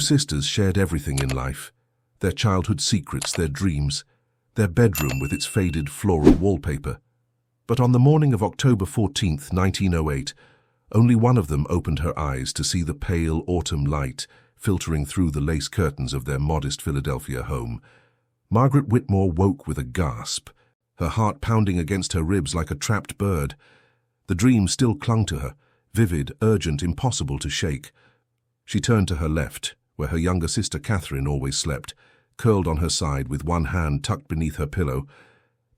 sisters shared everything in life, their childhood secrets, their dreams, their bedroom with its faded floral wallpaper. But on the morning of October 14th, 1908, only one of them opened her eyes to see the pale autumn light filtering through the lace curtains of their modest Philadelphia home. Margaret Whitmore woke with a gasp, her heart pounding against her ribs like a trapped bird. The dream still clung to her, vivid, urgent, impossible to shake. She turned to her left, where her younger sister Catherine always slept, curled on her side with one hand tucked beneath her pillow.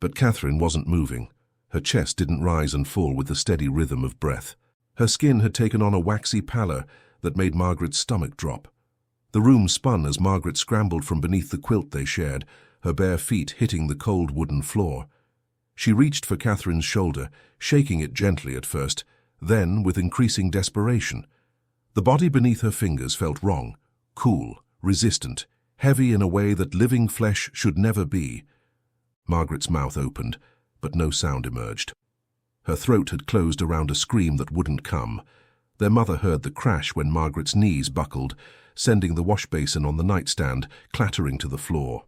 But Catherine wasn't moving. Her chest didn't rise and fall with the steady rhythm of breath. Her skin had taken on a waxy pallor that made Margaret's stomach drop. The room spun as Margaret scrambled from beneath the quilt they shared, her bare feet hitting the cold wooden floor. She reached for Catherine's shoulder, shaking it gently at first, then with increasing desperation. The body beneath her fingers felt wrong, cool, resistant, heavy in a way that living flesh should never be. Margaret's mouth opened, but no sound emerged. Her throat had closed around a scream that wouldn't come. Their mother heard the crash when Margaret's knees buckled, sending the wash basin on the nightstand clattering to the floor.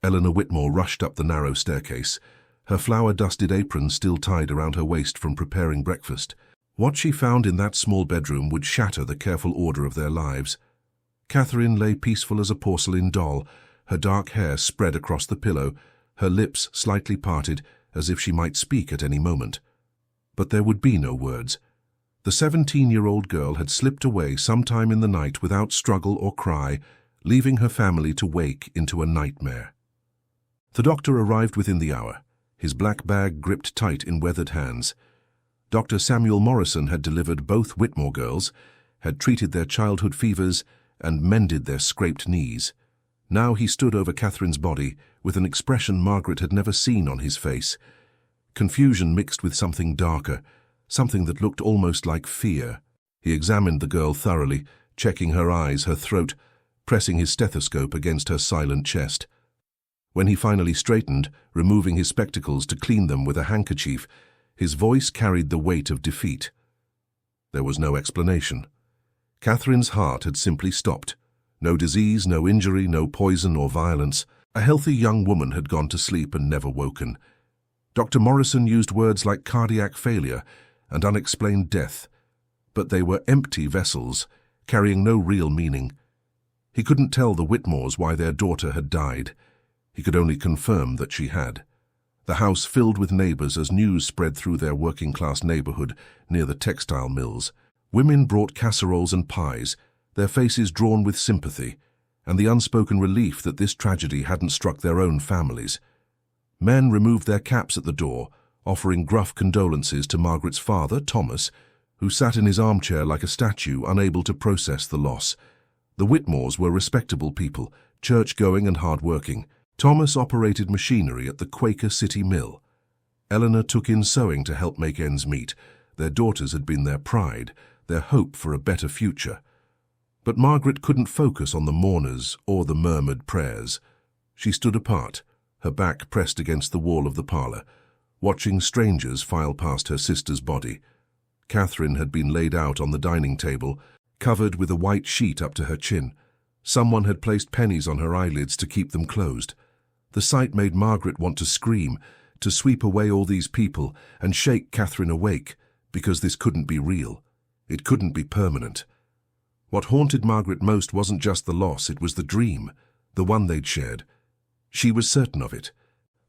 Eleanor Whitmore rushed up the narrow staircase, her flour-dusted apron still tied around her waist from preparing breakfast. What she found in that small bedroom would shatter the careful order of their lives. Catherine lay peaceful as a porcelain doll, her dark hair spread across the pillow, her lips slightly parted as if she might speak at any moment. But there would be no words. The 17-year-old girl had slipped away sometime in the night without struggle or cry, leaving her family to wake into a nightmare. The doctor arrived within the hour, his black bag gripped tight in weathered hands. Dr. Samuel Morrison had delivered both Whitmore girls, had treated their childhood fevers, and mended their scraped knees. Now he stood over Catherine's body with an expression Margaret had never seen on his face. Confusion mixed with something darker, something that looked almost like fear. He examined the girl thoroughly, checking her eyes, her throat, pressing his stethoscope against her silent chest. When he finally straightened, removing his spectacles to clean them with a handkerchief, his voice carried the weight of defeat. There was no explanation. Catherine's heart had simply stopped. No disease, no injury, no poison or violence. A healthy young woman had gone to sleep and never woken. Dr. Morrison used words like cardiac failure and unexplained death, but they were empty vessels, carrying no real meaning. He couldn't tell the Whitmores why their daughter had died. He could only confirm that she had. The house filled with neighbors as news spread through their working-class neighborhood near the textile mills. Women brought casseroles and pies, their faces drawn with sympathy, and the unspoken relief that this tragedy hadn't struck their own families. Men removed their caps at the door, offering gruff condolences to Margaret's father, Thomas, who sat in his armchair like a statue, unable to process the loss. The Whitmores were respectable people, church-going and hard-working. Thomas operated machinery at the Quaker City Mill. Eleanor took in sewing to help make ends meet. Their daughters had been their pride, their hope for a better future. But Margaret couldn't focus on the mourners or the murmured prayers. She stood apart, her back pressed against the wall of the parlor, watching strangers file past her sister's body. Catherine had been laid out on the dining table, covered with a white sheet up to her chin. Someone had placed pennies on her eyelids to keep them closed. The sight made Margaret want to scream, to sweep away all these people and shake Catherine awake, because this couldn't be real. It couldn't be permanent. What haunted Margaret most wasn't just the loss, it was the dream, the one they'd shared. She was certain of it,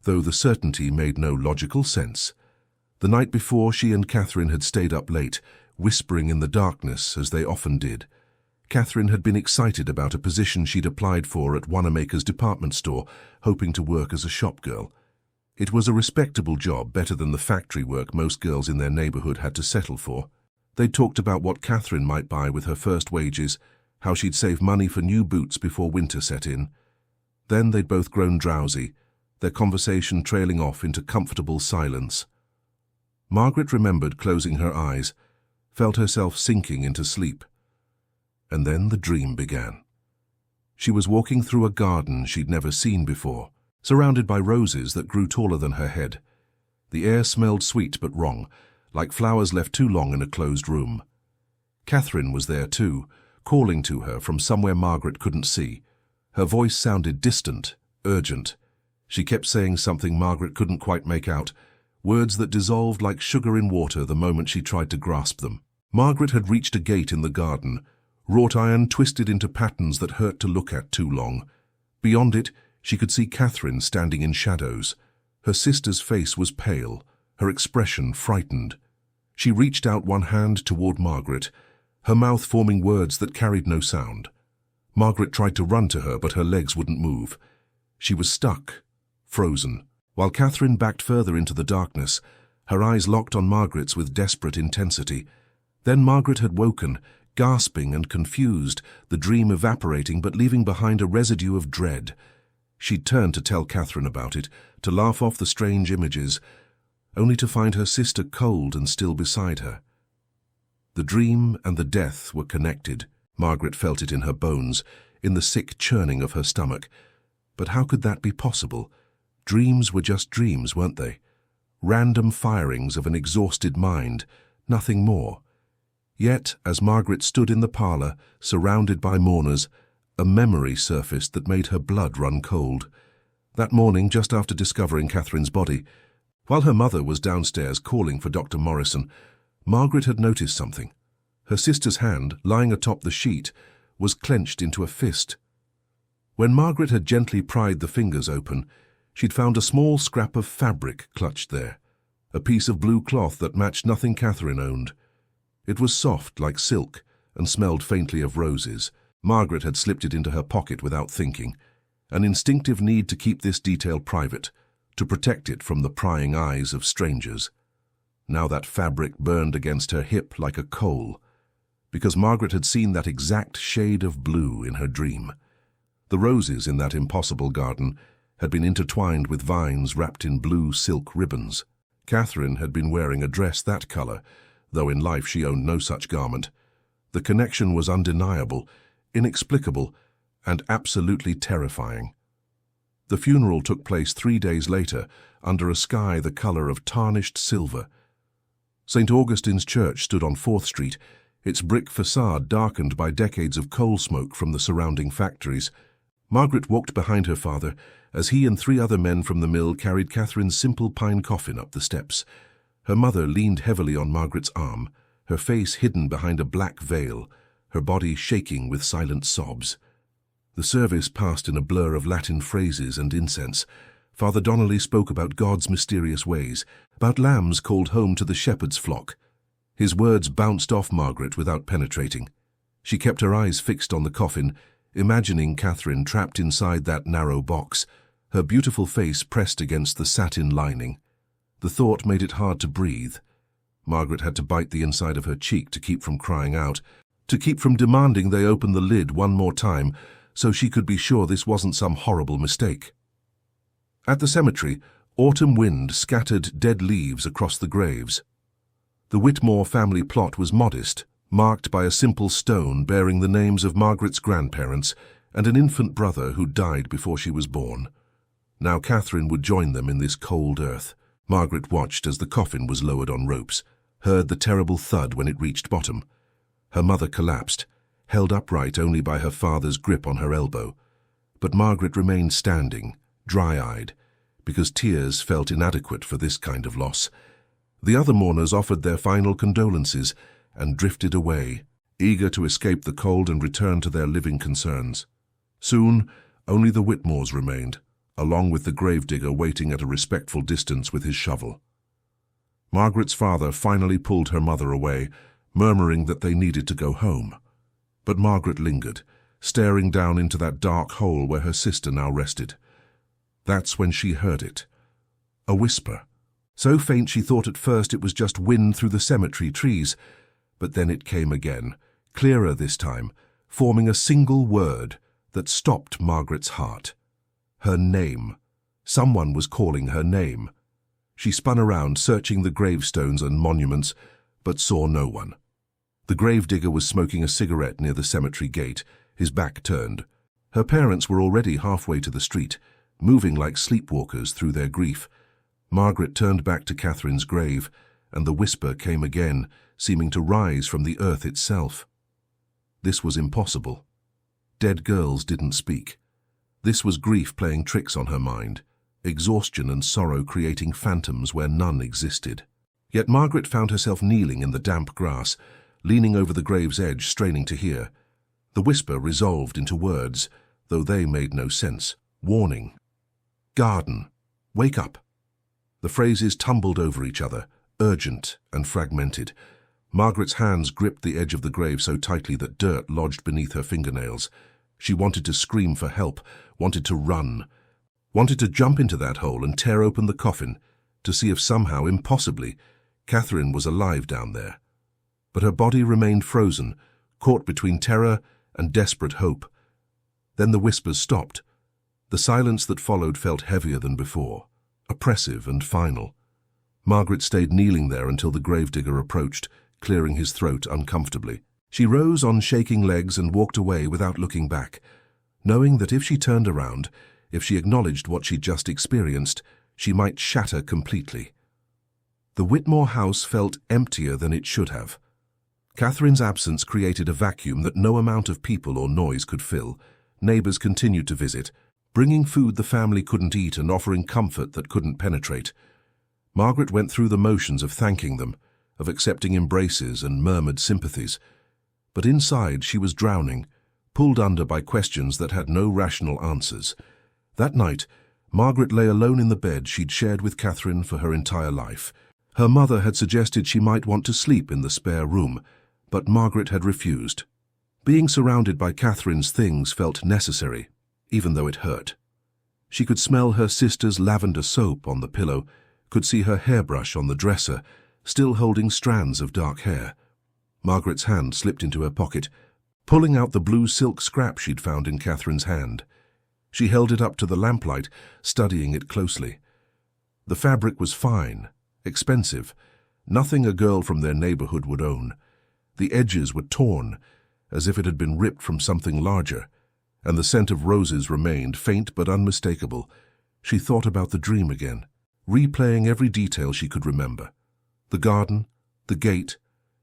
though the certainty made no logical sense. The night before, she and Catherine had stayed up late, whispering in the darkness, as they often did. Catherine had been excited about a position she'd applied for at Wanamaker's department store, hoping to work as a shop girl. It was a respectable job, better than the factory work most girls in their neighborhood had to settle for. They'd talked about what Catherine might buy with her first wages, how she'd save money for new boots before winter set in. Then they'd both grown drowsy, their conversation trailing off into comfortable silence. Margaret remembered closing her eyes, felt herself sinking into sleep. And then the dream began. She was walking through a garden she'd never seen before, surrounded by roses that grew taller than her head. The air smelled sweet but wrong, like flowers left too long in a closed room. Catherine was there too, calling to her from somewhere Margaret couldn't see. Her voice sounded distant, urgent. She kept saying something Margaret couldn't quite make out, words that dissolved like sugar in water the moment she tried to grasp them. Margaret had reached a gate in the garden, wrought iron twisted into patterns that hurt to look at too long. Beyond it, she could see Catherine standing in shadows. Her sister's face was pale, her expression frightened. She reached out one hand toward Margaret, her mouth forming words that carried no sound. Margaret tried to run to her, but her legs wouldn't move. She was stuck, frozen, while Catherine backed further into the darkness, her eyes locked on Margaret's with desperate intensity. Then Margaret had woken, gasping and confused, the dream evaporating but leaving behind a residue of dread. She'd turned to tell Catherine about it, to laugh off the strange images, only to find her sister cold and still beside her. The dream and the death were connected. Margaret felt it in her bones, in the sick churning of her stomach. But how could that be possible? Dreams were just dreams, weren't they? Random firings of an exhausted mind, nothing more. Yet, as Margaret stood in the parlour, surrounded by mourners, a memory surfaced that made her blood run cold. That morning, just after discovering Catherine's body, while her mother was downstairs calling for Dr. Morrison, Margaret had noticed something. Her sister's hand, lying atop the sheet, was clenched into a fist. When Margaret had gently pried the fingers open, she'd found a small scrap of fabric clutched there, a piece of blue cloth that matched nothing Catherine owned. It was soft like silk and smelled faintly of roses. Margaret had slipped it into her pocket without thinking, an instinctive need to keep this detail private, to protect it from the prying eyes of strangers. Now that fabric burned against her hip like a coal, because Margaret had seen that exact shade of blue in her dream. The roses in that impossible garden had been intertwined with vines wrapped in blue silk ribbons. Catherine had been wearing a dress that colour, though in life she owned no such garment. The connection was undeniable, inexplicable, and absolutely terrifying. The funeral took place 3 days later, under a sky the colour of tarnished silver. St. Augustine's Church stood on 4th Street, its brick facade darkened by decades of coal smoke from the surrounding factories. Margaret walked behind her father as he and 3 other men from the mill carried Catherine's simple pine coffin up the steps. Her mother leaned heavily on Margaret's arm, her face hidden behind a black veil, her body shaking with silent sobs. The service passed in a blur of Latin phrases and incense. Father Donnelly spoke about God's mysterious ways, about lambs called home to the shepherd's flock. His words bounced off Margaret without penetrating. She kept her eyes fixed on the coffin, imagining Catherine trapped inside that narrow box, her beautiful face pressed against the satin lining. The thought made it hard to breathe. Margaret had to bite the inside of her cheek to keep from crying out, to keep from demanding they open the lid one more time so she could be sure this wasn't some horrible mistake. At the cemetery, autumn wind scattered dead leaves across the graves. The Whitmore family plot was modest, marked by a simple stone bearing the names of Margaret's grandparents and an infant brother who died before she was born. Now Catherine would join them in this cold earth. Margaret watched as the coffin was lowered on ropes, heard the terrible thud when it reached bottom. Her mother collapsed, held upright only by her father's grip on her elbow. But Margaret remained standing, dry-eyed, because tears felt inadequate for this kind of loss. The other mourners offered their final condolences and drifted away, eager to escape the cold and return to their living concerns. Soon, only the Whitmores remained, along with the gravedigger waiting at a respectful distance with his shovel. Margaret's father finally pulled her mother away, murmuring that they needed to go home. But Margaret lingered, staring down into that dark hole where her sister now rested. That's when she heard it. A whisper. So faint she thought at first it was just wind through the cemetery trees, but then it came again, clearer this time, forming a single word that stopped Margaret's heart. Her name. Someone was calling her name. She spun around, searching the gravestones and monuments, but saw no one. The gravedigger was smoking a cigarette near the cemetery gate, his back turned. Her parents were already halfway to the street, moving like sleepwalkers through their grief. Margaret turned back to Catherine's grave, and the whisper came again, seeming to rise from the earth itself. This was impossible. Dead girls didn't speak. This was grief playing tricks on her mind, exhaustion and sorrow creating phantoms where none existed. Yet Margaret found herself kneeling in the damp grass, leaning over the grave's edge, straining to hear. The whisper resolved into words, though they made no sense. Warning. Garden. Wake up. The phrases tumbled over each other, urgent and fragmented. Margaret's hands gripped the edge of the grave so tightly that dirt lodged beneath her fingernails. She wanted to scream for help, wanted to run, wanted to jump into that hole and tear open the coffin, to see if somehow, impossibly, Catherine was alive down there. But her body remained frozen, caught between terror and desperate hope. Then the whispers stopped. The silence that followed felt heavier than before, oppressive and final. Margaret stayed kneeling there until the gravedigger approached, clearing his throat uncomfortably. She rose on shaking legs and walked away without looking back, knowing that if she turned around, if she acknowledged what she'd just experienced, she might shatter completely. The Whitmore house felt emptier than it should have. Catherine's absence created a vacuum that no amount of people or noise could fill. Neighbors continued to visit, bringing food the family couldn't eat and offering comfort that couldn't penetrate. Margaret went through the motions of thanking them, of accepting embraces and murmured sympathies. But inside she was drowning, pulled under by questions that had no rational answers. That night, Margaret lay alone in the bed she'd shared with Catherine for her entire life. Her mother had suggested she might want to sleep in the spare room, but Margaret had refused. Being surrounded by Catherine's things felt necessary, even though it hurt. She could smell her sister's lavender soap on the pillow, could see her hairbrush on the dresser, still holding strands of dark hair. Margaret's hand slipped into her pocket, pulling out the blue silk scrap she'd found in Catherine's hand. She held it up to the lamplight, studying it closely. The fabric was fine, expensive, nothing a girl from their neighborhood would own. The edges were torn, as if it had been ripped from something larger, and the scent of roses remained, faint but unmistakable. She thought about the dream again, replaying every detail she could remember. The garden, the gate,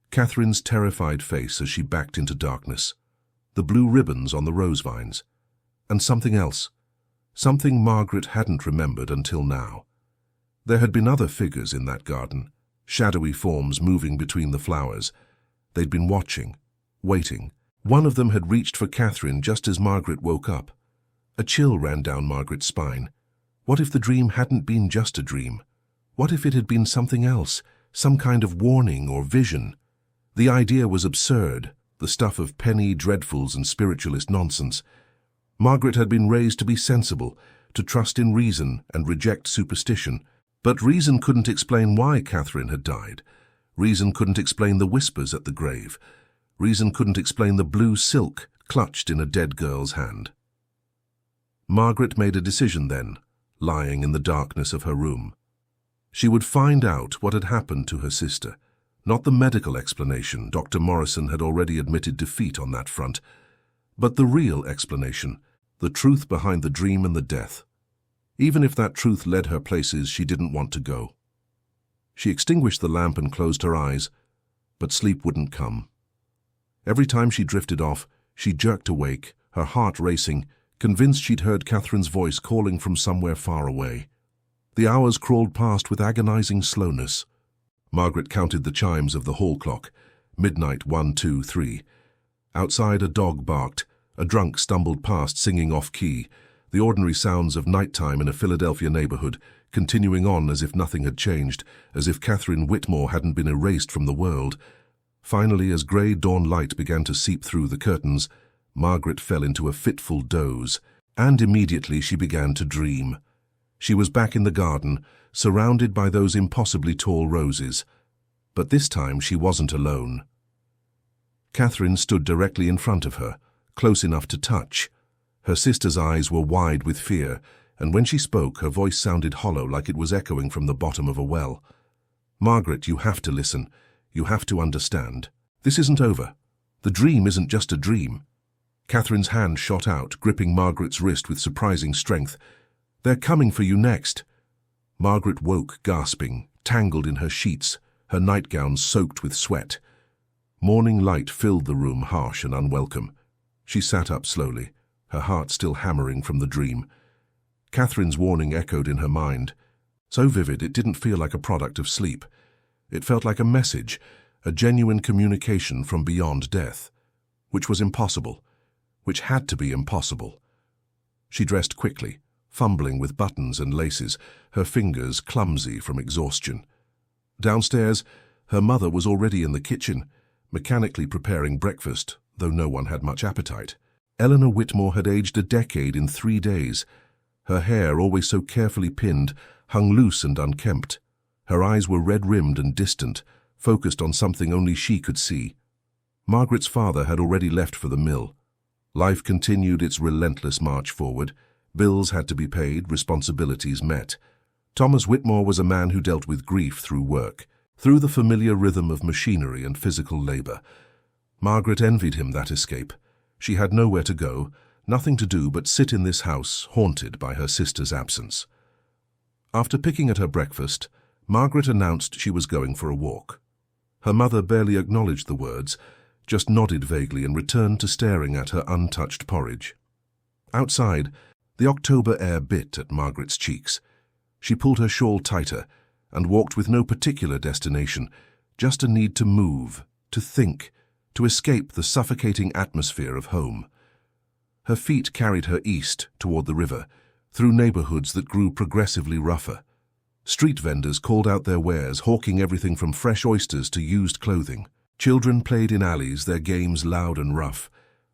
Catherine's terrified face as she backed into darkness, the blue ribbons on the rose vines, and something else, something Margaret hadn't remembered until now. There had been other figures in that garden, shadowy forms moving between the flowers. They'd been watching, waiting. One of them had reached for Catherine just as Margaret woke up. A chill ran down Margaret's spine. What if the dream hadn't been just a dream? What if it had been something else, some kind of warning or vision? The idea was absurd, the stuff of penny dreadfuls and spiritualist nonsense. Margaret had been raised to be sensible, to trust in reason and reject superstition. But reason couldn't explain why Catherine had died. Reason couldn't explain the whispers at the grave. Reason couldn't explain the blue silk clutched in a dead girl's hand. Margaret made a decision then, lying in the darkness of her room. She would find out what had happened to her sister. Not the medical explanation. Dr. Morrison had already admitted defeat on that front. But the real explanation, the truth behind the dream and the death. Even if that truth led her places she didn't want to go. She extinguished the lamp and closed her eyes, but sleep wouldn't come. Every time she drifted off, she jerked awake, her heart racing, convinced she'd heard Catherine's voice calling from somewhere far away. The hours crawled past with agonizing slowness. Margaret counted the chimes of the hall clock. Midnight, 1, 2, 3. Outside a dog barked. A drunk stumbled past singing off-key. The ordinary sounds of nighttime in a Philadelphia neighborhood, continuing on as if nothing had changed, as if Catherine Whitmore hadn't been erased from the world. Finally, as grey dawn light began to seep through the curtains, Margaret fell into a fitful doze, and immediately she began to dream. She was back in the garden, surrounded by those impossibly tall roses. But this time she wasn't alone. Catherine stood directly in front of her, close enough to touch. Her sister's eyes were wide with fear, and when she spoke, her voice sounded hollow, like it was echoing from the bottom of a well. "Margaret, you have to listen. You have to understand. This isn't over. The dream isn't just a dream." Catherine's hand shot out, gripping Margaret's wrist with surprising strength. "They're coming for you next." Margaret woke, gasping, tangled in her sheets, her nightgown soaked with sweat. Morning light filled the room, harsh and unwelcome. She sat up slowly, her heart still hammering from the dream. Catherine's warning echoed in her mind, so vivid it didn't feel like a product of sleep. It felt like a message, a genuine communication from beyond death, which was impossible, which had to be impossible. She dressed quickly, fumbling with buttons and laces, her fingers clumsy from exhaustion. Downstairs, her mother was already in the kitchen, mechanically preparing breakfast, though no one had much appetite. Eleanor Whitmore had aged a decade in 3 days. Her hair, always so carefully pinned, hung loose and unkempt. Her eyes were red-rimmed and distant, focused on something only she could see. Margaret's father had already left for the mill. Life continued its relentless march forward. Bills had to be paid, responsibilities met. Thomas Whitmore was a man who dealt with grief through work, through the familiar rhythm of machinery and physical labor. Margaret envied him that escape. She had nowhere to go, nothing to do but sit in this house, haunted by her sister's absence. After picking at her breakfast, Margaret announced she was going for a walk. Her mother barely acknowledged the words, just nodded vaguely and returned to staring at her untouched porridge. Outside, the October air bit at Margaret's cheeks. She pulled her shawl tighter and walked with no particular destination, just a need to move, to think, to escape the suffocating atmosphere of home. Her feet carried her east toward the river, through neighborhoods that grew progressively rougher. Street vendors called out their wares, hawking everything from fresh oysters to used clothing. Children played in alleys, their games loud and rough.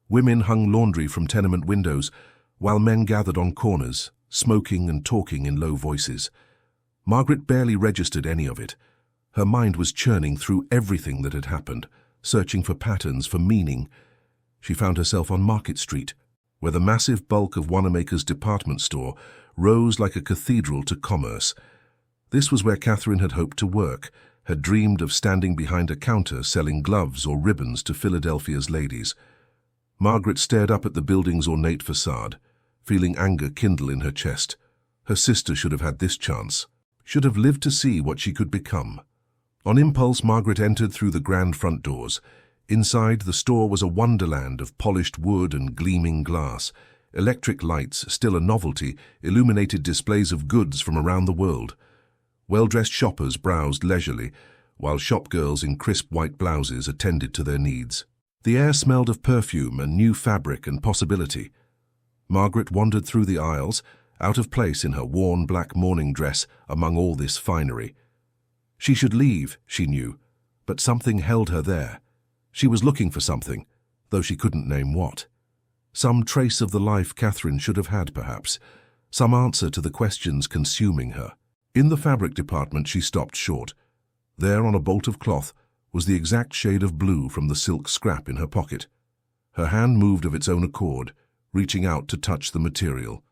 Women hung laundry from tenement windows, while men gathered on corners, smoking and talking in low voices. Margaret barely registered any of it. Her mind was churning through everything that had happened, searching for patterns, for meaning. She found herself on Market Street, where the massive bulk of Wanamaker's department store rose like a cathedral to commerce. This was where Catherine had hoped to work, had dreamed of standing behind a counter selling gloves or ribbons to Philadelphia's ladies. Margaret stared up at the building's ornate facade, feeling anger kindle in her chest. Her sister should have had this chance, should have lived to see what she could become. On impulse, Margaret entered through the grand front doors. Inside, the store was a wonderland of polished wood and gleaming glass. Electric lights, still a novelty, illuminated displays of goods from around the world. Well-dressed shoppers browsed leisurely, while shopgirls in crisp white blouses attended to their needs. The air smelled of perfume and new fabric and possibility. Margaret wandered through the aisles, out of place in her worn black morning dress among all this finery. She should leave, she knew, but something held her there. She was looking for something, though she couldn't name what. Some trace of the life Catherine should have had, perhaps. Some answer to the questions consuming her. In the fabric department, she stopped short. There, on a bolt of cloth, was the exact shade of blue from the silk scrap in her pocket. Her hand moved of its own accord, reaching out to touch the material.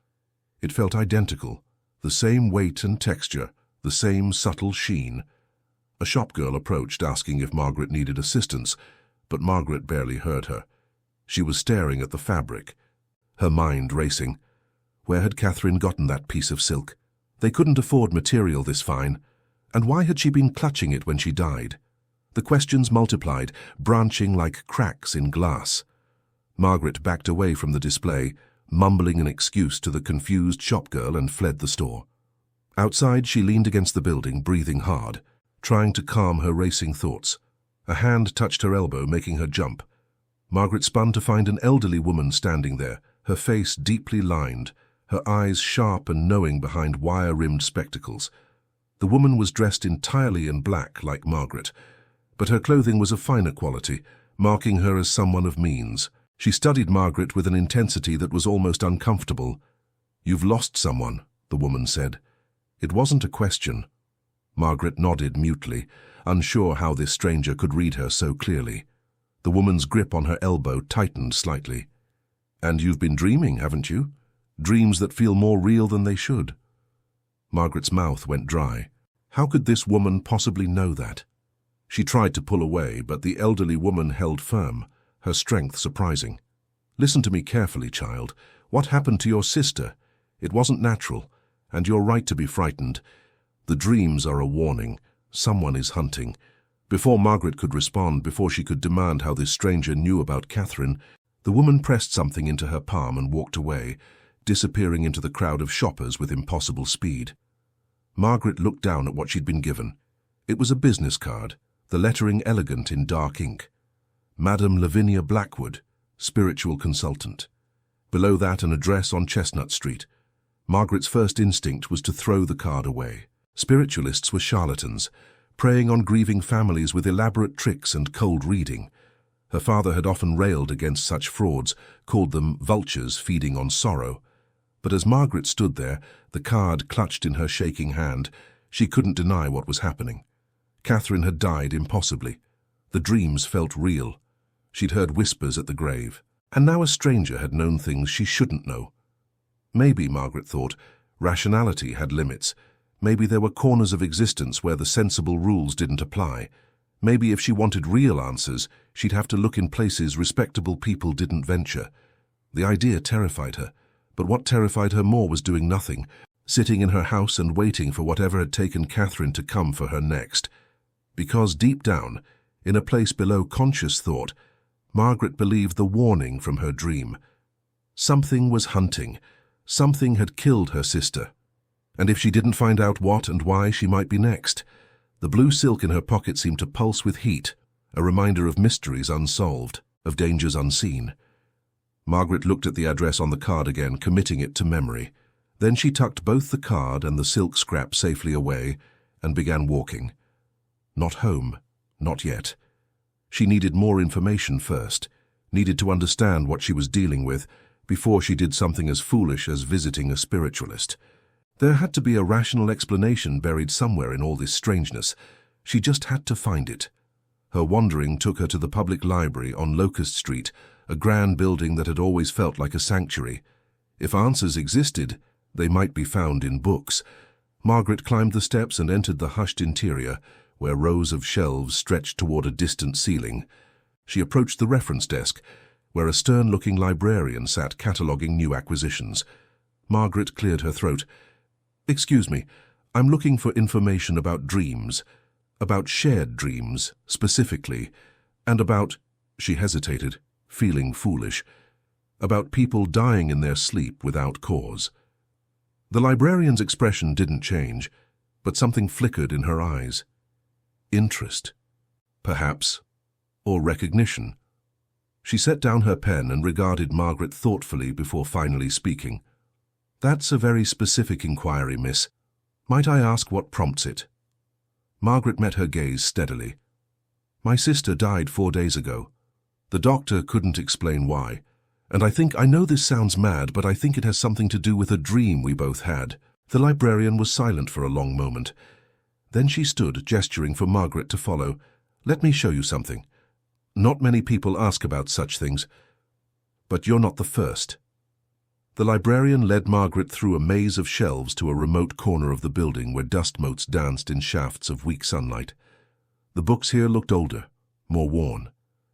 It felt identical, the same weight and texture, the same subtle sheen. A shopgirl approached, asking if Margaret needed assistance, but Margaret barely heard her. She was staring at the fabric, her mind racing. Where had Catherine gotten that piece of silk? They couldn't afford material this fine. And why had she been clutching it when she died? The questions multiplied, branching like cracks in glass. Margaret backed away from the display, mumbling an excuse to the confused shopgirl, and fled the store. Outside, she leaned against the building, breathing hard, trying to calm her racing thoughts. A hand touched her elbow, making her jump. Margaret spun to find an elderly woman standing there, her face deeply lined, her eyes sharp and knowing behind wire-rimmed spectacles. The woman was dressed entirely in black, like Margaret, but her clothing was of finer quality, marking her as someone of means. She studied Margaret with an intensity that was almost uncomfortable. "You've lost someone," the woman said. It wasn't a question. Margaret nodded mutely, unsure how this stranger could read her so clearly. The woman's grip on her elbow tightened slightly. "And you've been dreaming, haven't you? Dreams that feel more real than they should." Margaret's mouth went dry. How could this woman possibly know that? She tried to pull away, but the elderly woman held firm, her strength surprising. "Listen to me carefully, child. What happened to your sister? It wasn't natural, and you're right to be frightened. The dreams are a warning. Someone is hunting. Before Margaret could respond, before she could demand how this stranger knew about Catherine, the woman pressed something into her palm and walked away, disappearing into the crowd of shoppers with impossible speed. Margaret looked down at what she'd been given. It was a business card, the lettering elegant in dark ink. Madam Lavinia Blackwood, spiritual consultant. Below that, an address on Chestnut Street. Margaret's first instinct was to throw the card away. Spiritualists were charlatans, preying on grieving families with elaborate tricks and cold reading. Her father had often railed against such frauds, called them vultures feeding on sorrow. But as Margaret stood there, the card clutched in her shaking hand, she couldn't deny what was happening. Catherine had died impossibly. The dreams felt real. She'd heard whispers at the grave. And now a stranger had known things she shouldn't know. Maybe, Margaret thought, rationality had limits. Maybe there were corners of existence where the sensible rules didn't apply. Maybe if she wanted real answers, she'd have to look in places respectable people didn't venture. The idea terrified her, but what terrified her more was doing nothing, sitting in her house and waiting for whatever had taken Catherine to come for her next. Because deep down, in a place below conscious thought, Margaret believed the warning from her dream. Something was hunting. Something had killed her sister. And if she didn't find out what and why, she might be next. The blue silk in her pocket seemed to pulse with heat, a reminder of mysteries unsolved, of dangers unseen. Margaret looked at the address on the card again, committing it to memory. Then she tucked both the card and the silk scrap safely away and began walking. Not home, not yet. She needed more information first, needed to understand what she was dealing with before she did something as foolish as visiting a spiritualist. There had to be a rational explanation buried somewhere in all this strangeness. She just had to find it. Her wandering took her to the public library on Locust Street, a grand building that had always felt like a sanctuary. If answers existed, they might be found in books. Margaret climbed the steps and entered the hushed interior, where rows of shelves stretched toward a distant ceiling. She approached the reference desk, where a stern-looking librarian sat cataloguing new acquisitions. Margaret cleared her throat. "Excuse me, I'm looking for information about dreams, about shared dreams, specifically, and about—" she hesitated, feeling foolish, "about people dying in their sleep without cause." The librarian's expression didn't change, but something flickered in her eyes. Interest, perhaps, or recognition. She set down her pen and regarded Margaret thoughtfully before finally speaking. "That's a very specific inquiry, miss. Might I ask what prompts it?" Margaret met her gaze steadily. "My sister died 4 days ago. The doctor couldn't explain why, and I know this sounds mad, but I think it has something to do with a dream we both had." The librarian was silent for a long moment. Then she stood, gesturing for Margaret to follow. "Let me show you something. Not many people ask about such things, but you're not the first." The librarian led Margaret through a maze of shelves to a remote corner of the building where dust motes danced in shafts of weak sunlight. The books here looked older, more worn,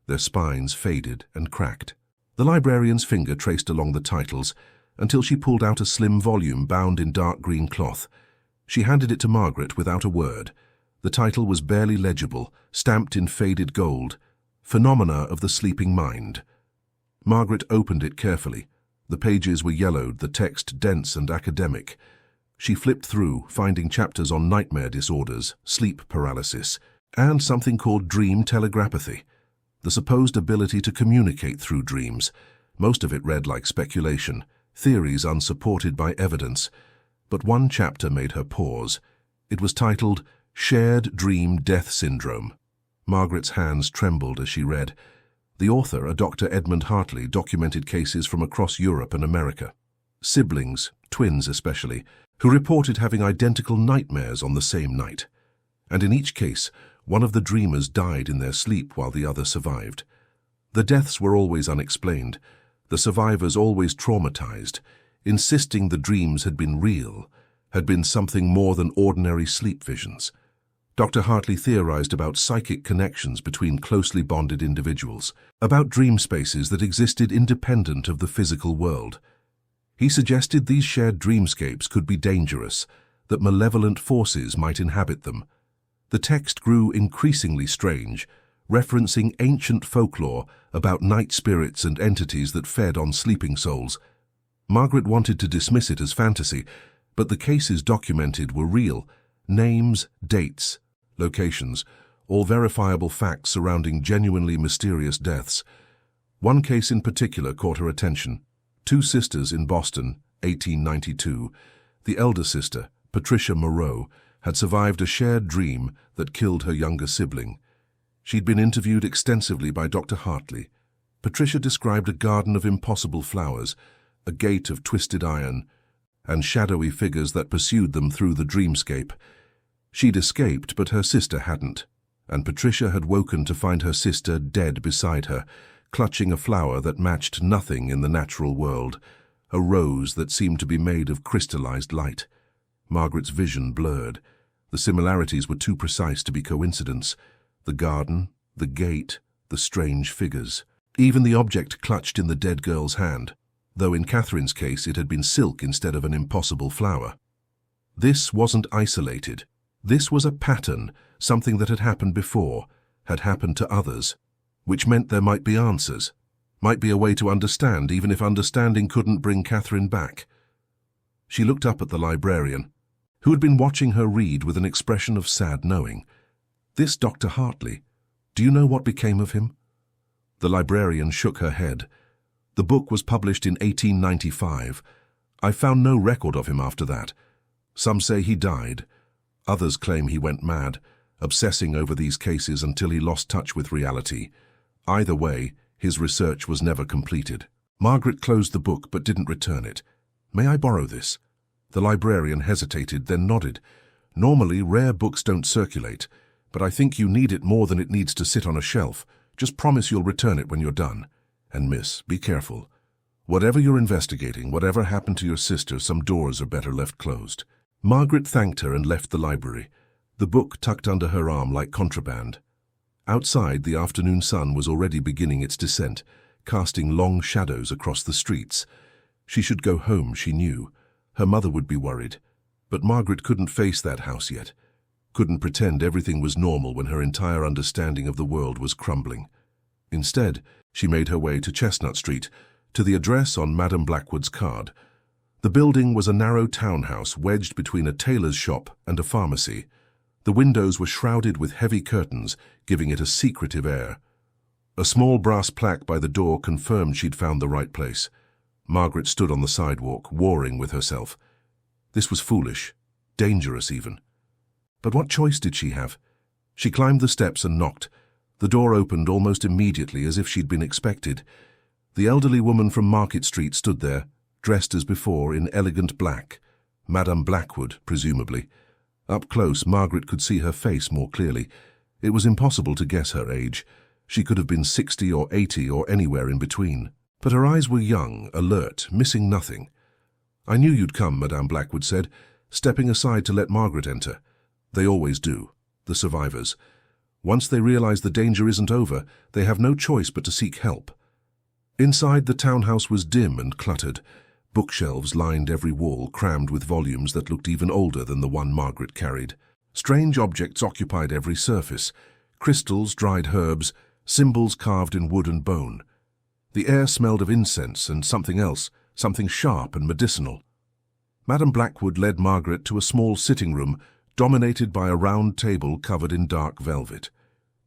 their spines faded and cracked. The librarian's finger traced along the titles until she pulled out a slim volume bound in dark green cloth. She handed it to Margaret without a word. The title was barely legible, stamped in faded gold, Phenomena of the Sleeping Mind. Margaret opened it carefully. The pages were yellowed, the text dense and academic. She flipped through, finding chapters on nightmare disorders, sleep paralysis, and something called dream telegraphy, the supposed ability to communicate through dreams. Most of it read like speculation, theories unsupported by evidence. But one chapter made her pause. It was titled, Shared Dream Death Syndrome. Margaret's hands trembled as she read. The author, a Dr. Edmund Hartley, documented cases from across Europe and America. Siblings, twins especially, who reported having identical nightmares on the same night. And in each case, one of the dreamers died in their sleep while the other survived. The deaths were always unexplained, the survivors always traumatized, insisting the dreams had been real, had been something more than ordinary sleep visions. Dr. Hartley theorized about psychic connections between closely bonded individuals, about dream spaces that existed independent of the physical world. He suggested these shared dreamscapes could be dangerous, that malevolent forces might inhabit them. The text grew increasingly strange, referencing ancient folklore about night spirits and entities that fed on sleeping souls. Margaret wanted to dismiss it as fantasy, but the cases documented were real. Names, dates, locations, all verifiable facts surrounding genuinely mysterious deaths. One case in particular caught her attention. Two sisters in Boston, 1892. The elder sister, Patricia Moreau, had survived a shared dream that killed her younger sibling. She'd been interviewed extensively by Dr. Hartley. Patricia described a garden of impossible flowers, a gate of twisted iron, and shadowy figures that pursued them through the dreamscape. She'd escaped, but her sister hadn't, and Patricia had woken to find her sister dead beside her, clutching a flower that matched nothing in the natural world, a rose that seemed to be made of crystallized light. Margaret's vision blurred. The similarities were too precise to be coincidence. The garden, the gate, the strange figures. Even the object clutched in the dead girl's hand, though in Catherine's case it had been silk instead of an impossible flower. This wasn't isolated. This was a pattern, something that had happened before, had happened to others, which meant there might be answers, might be a way to understand, even if understanding couldn't bring Catherine back. She looked up at the librarian, who had been watching her read with an expression of sad knowing. "This Dr. Hartley, do you know what became of him?" The librarian shook her head. "The book was published in 1895. I found no record of him after that. Some say he died. Others claim he went mad, obsessing over these cases until he lost touch with reality. Either way, his research was never completed." Margaret closed the book but didn't return it. "May I borrow this?" The librarian hesitated, then nodded. "Normally, rare books don't circulate, but I think you need it more than it needs to sit on a shelf. Just promise you'll return it when you're done. And miss, be careful. Whatever you're investigating, whatever happened to your sister, some doors are better left closed." Margaret thanked her and left the library, the book tucked under her arm like contraband. Outside, the afternoon sun was already beginning its descent, casting long shadows across the streets. She should go home, she knew. Her mother would be worried. But Margaret couldn't face that house yet. Couldn't pretend everything was normal when her entire understanding of the world was crumbling. Instead, she made her way to Chestnut Street, to the address on Madame Blackwood's card. The building was a narrow townhouse wedged between a tailor's shop and a pharmacy. The windows were shrouded with heavy curtains, giving it a secretive air. A small brass plaque by the door confirmed she'd found the right place. Margaret stood on the sidewalk, warring with herself. This was foolish, dangerous even. But what choice did she have? She climbed the steps and knocked. The door opened almost immediately, as if she'd been expected. The elderly woman from Market Street stood there, dressed as before in elegant black. Madame Blackwood, presumably. Up close, Margaret could see her face more clearly. It was impossible to guess her age. She could have been 60 or 80 or anywhere in between. But her eyes were young, alert, missing nothing. "I knew you'd come," Madame Blackwood said, stepping aside to let Margaret enter. They always do, the survivors. Once they realize the danger isn't over, they have no choice but to seek help. Inside, the townhouse was dim and cluttered. Bookshelves lined every wall, crammed with volumes that looked even older than the one Margaret carried. Strange objects occupied every surface. Crystals, dried herbs, symbols carved in wood and bone. The air smelled of incense and something else, something sharp and medicinal. Madame Blackwood led Margaret to a small sitting room dominated by a round table covered in dark velvet.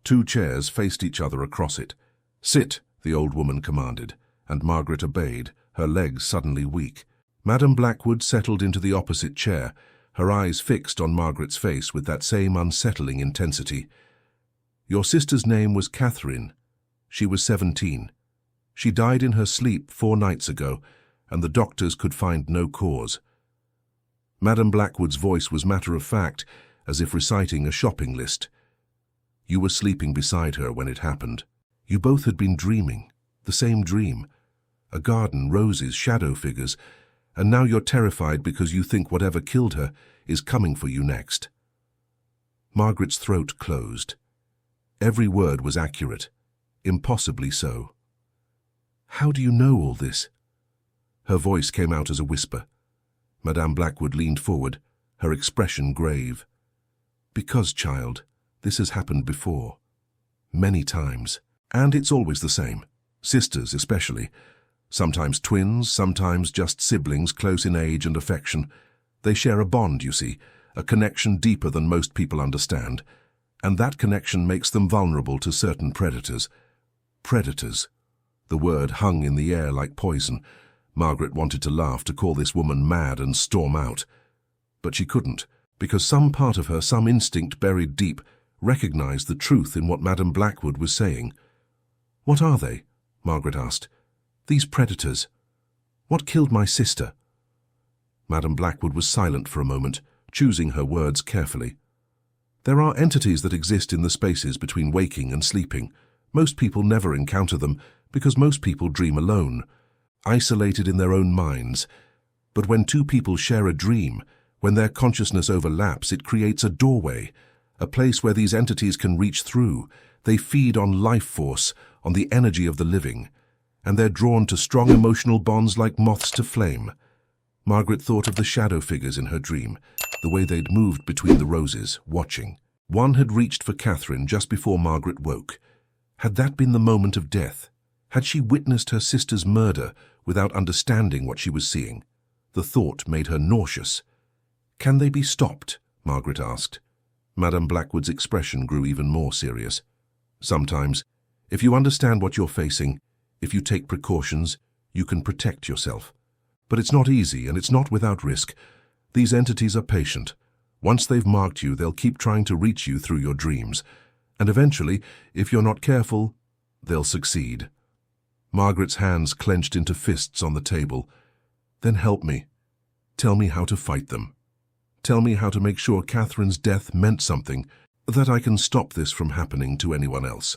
Two chairs faced each other across it. "Sit," the old woman commanded, and Margaret obeyed, her legs suddenly weak. Madame Blackwood settled into the opposite chair, her eyes fixed on Margaret's face with that same unsettling intensity. "Your sister's name was Catherine. She was 17. She died in her sleep 4 nights ago, and the doctors could find no cause." Madame Blackwood's voice was matter-of-fact, as if reciting a shopping list. "You were sleeping beside her when it happened. You both had been dreaming, the same dream. A garden, roses, shadow figures, and now you're terrified because you think whatever killed her is coming for you next." Margaret's throat closed. Every word was accurate, impossibly so. "How do you know all this?" Her voice came out as a whisper. Madame Blackwood leaned forward, her expression grave. "Because, child, This has happened before. Many times. And it's always the same. Sisters especially. Sometimes twins, sometimes just siblings close in age and affection. They share a bond, you see, a connection deeper than most people understand. And that connection makes them vulnerable to certain predators. Predators. The word hung in the air like poison. Margaret wanted to laugh, to call this woman mad and storm out. But she couldn't, because some part of her, some instinct buried deep, recognized the truth in what Madame Blackwood was saying. "What are they?" Margaret asked. "These predators. What killed my sister?" Madame Blackwood was silent for a moment, choosing her words carefully. "There are entities that exist in the spaces between waking and sleeping. Most people never encounter them because most people dream alone, isolated in their own minds. But when two people share a dream, when their consciousness overlaps, it creates a doorway, a place where these entities can reach through. They feed on life force, on the energy of the living, and they're drawn to strong emotional bonds like moths to flame." Margaret thought of the shadow figures in her dream, the way they'd moved between the roses, watching. One had reached for Catherine just before Margaret woke. Had that been the moment of death? Had she witnessed her sister's murder without understanding what she was seeing? The thought made her nauseous. "Can they be stopped?" Margaret asked. Madame Blackwood's expression grew even more serious. "Sometimes, if you understand what you're facing, if you take precautions, you can protect yourself. But it's not easy, and it's not without risk. These entities are patient. Once they've marked you, they'll keep trying to reach you through your dreams. And eventually, if you're not careful, they'll succeed." Margaret's hands clenched into fists on the table. "Then help me. Tell me how to fight them. Tell me how to make sure Catherine's death meant something, that I can stop this from happening to anyone else."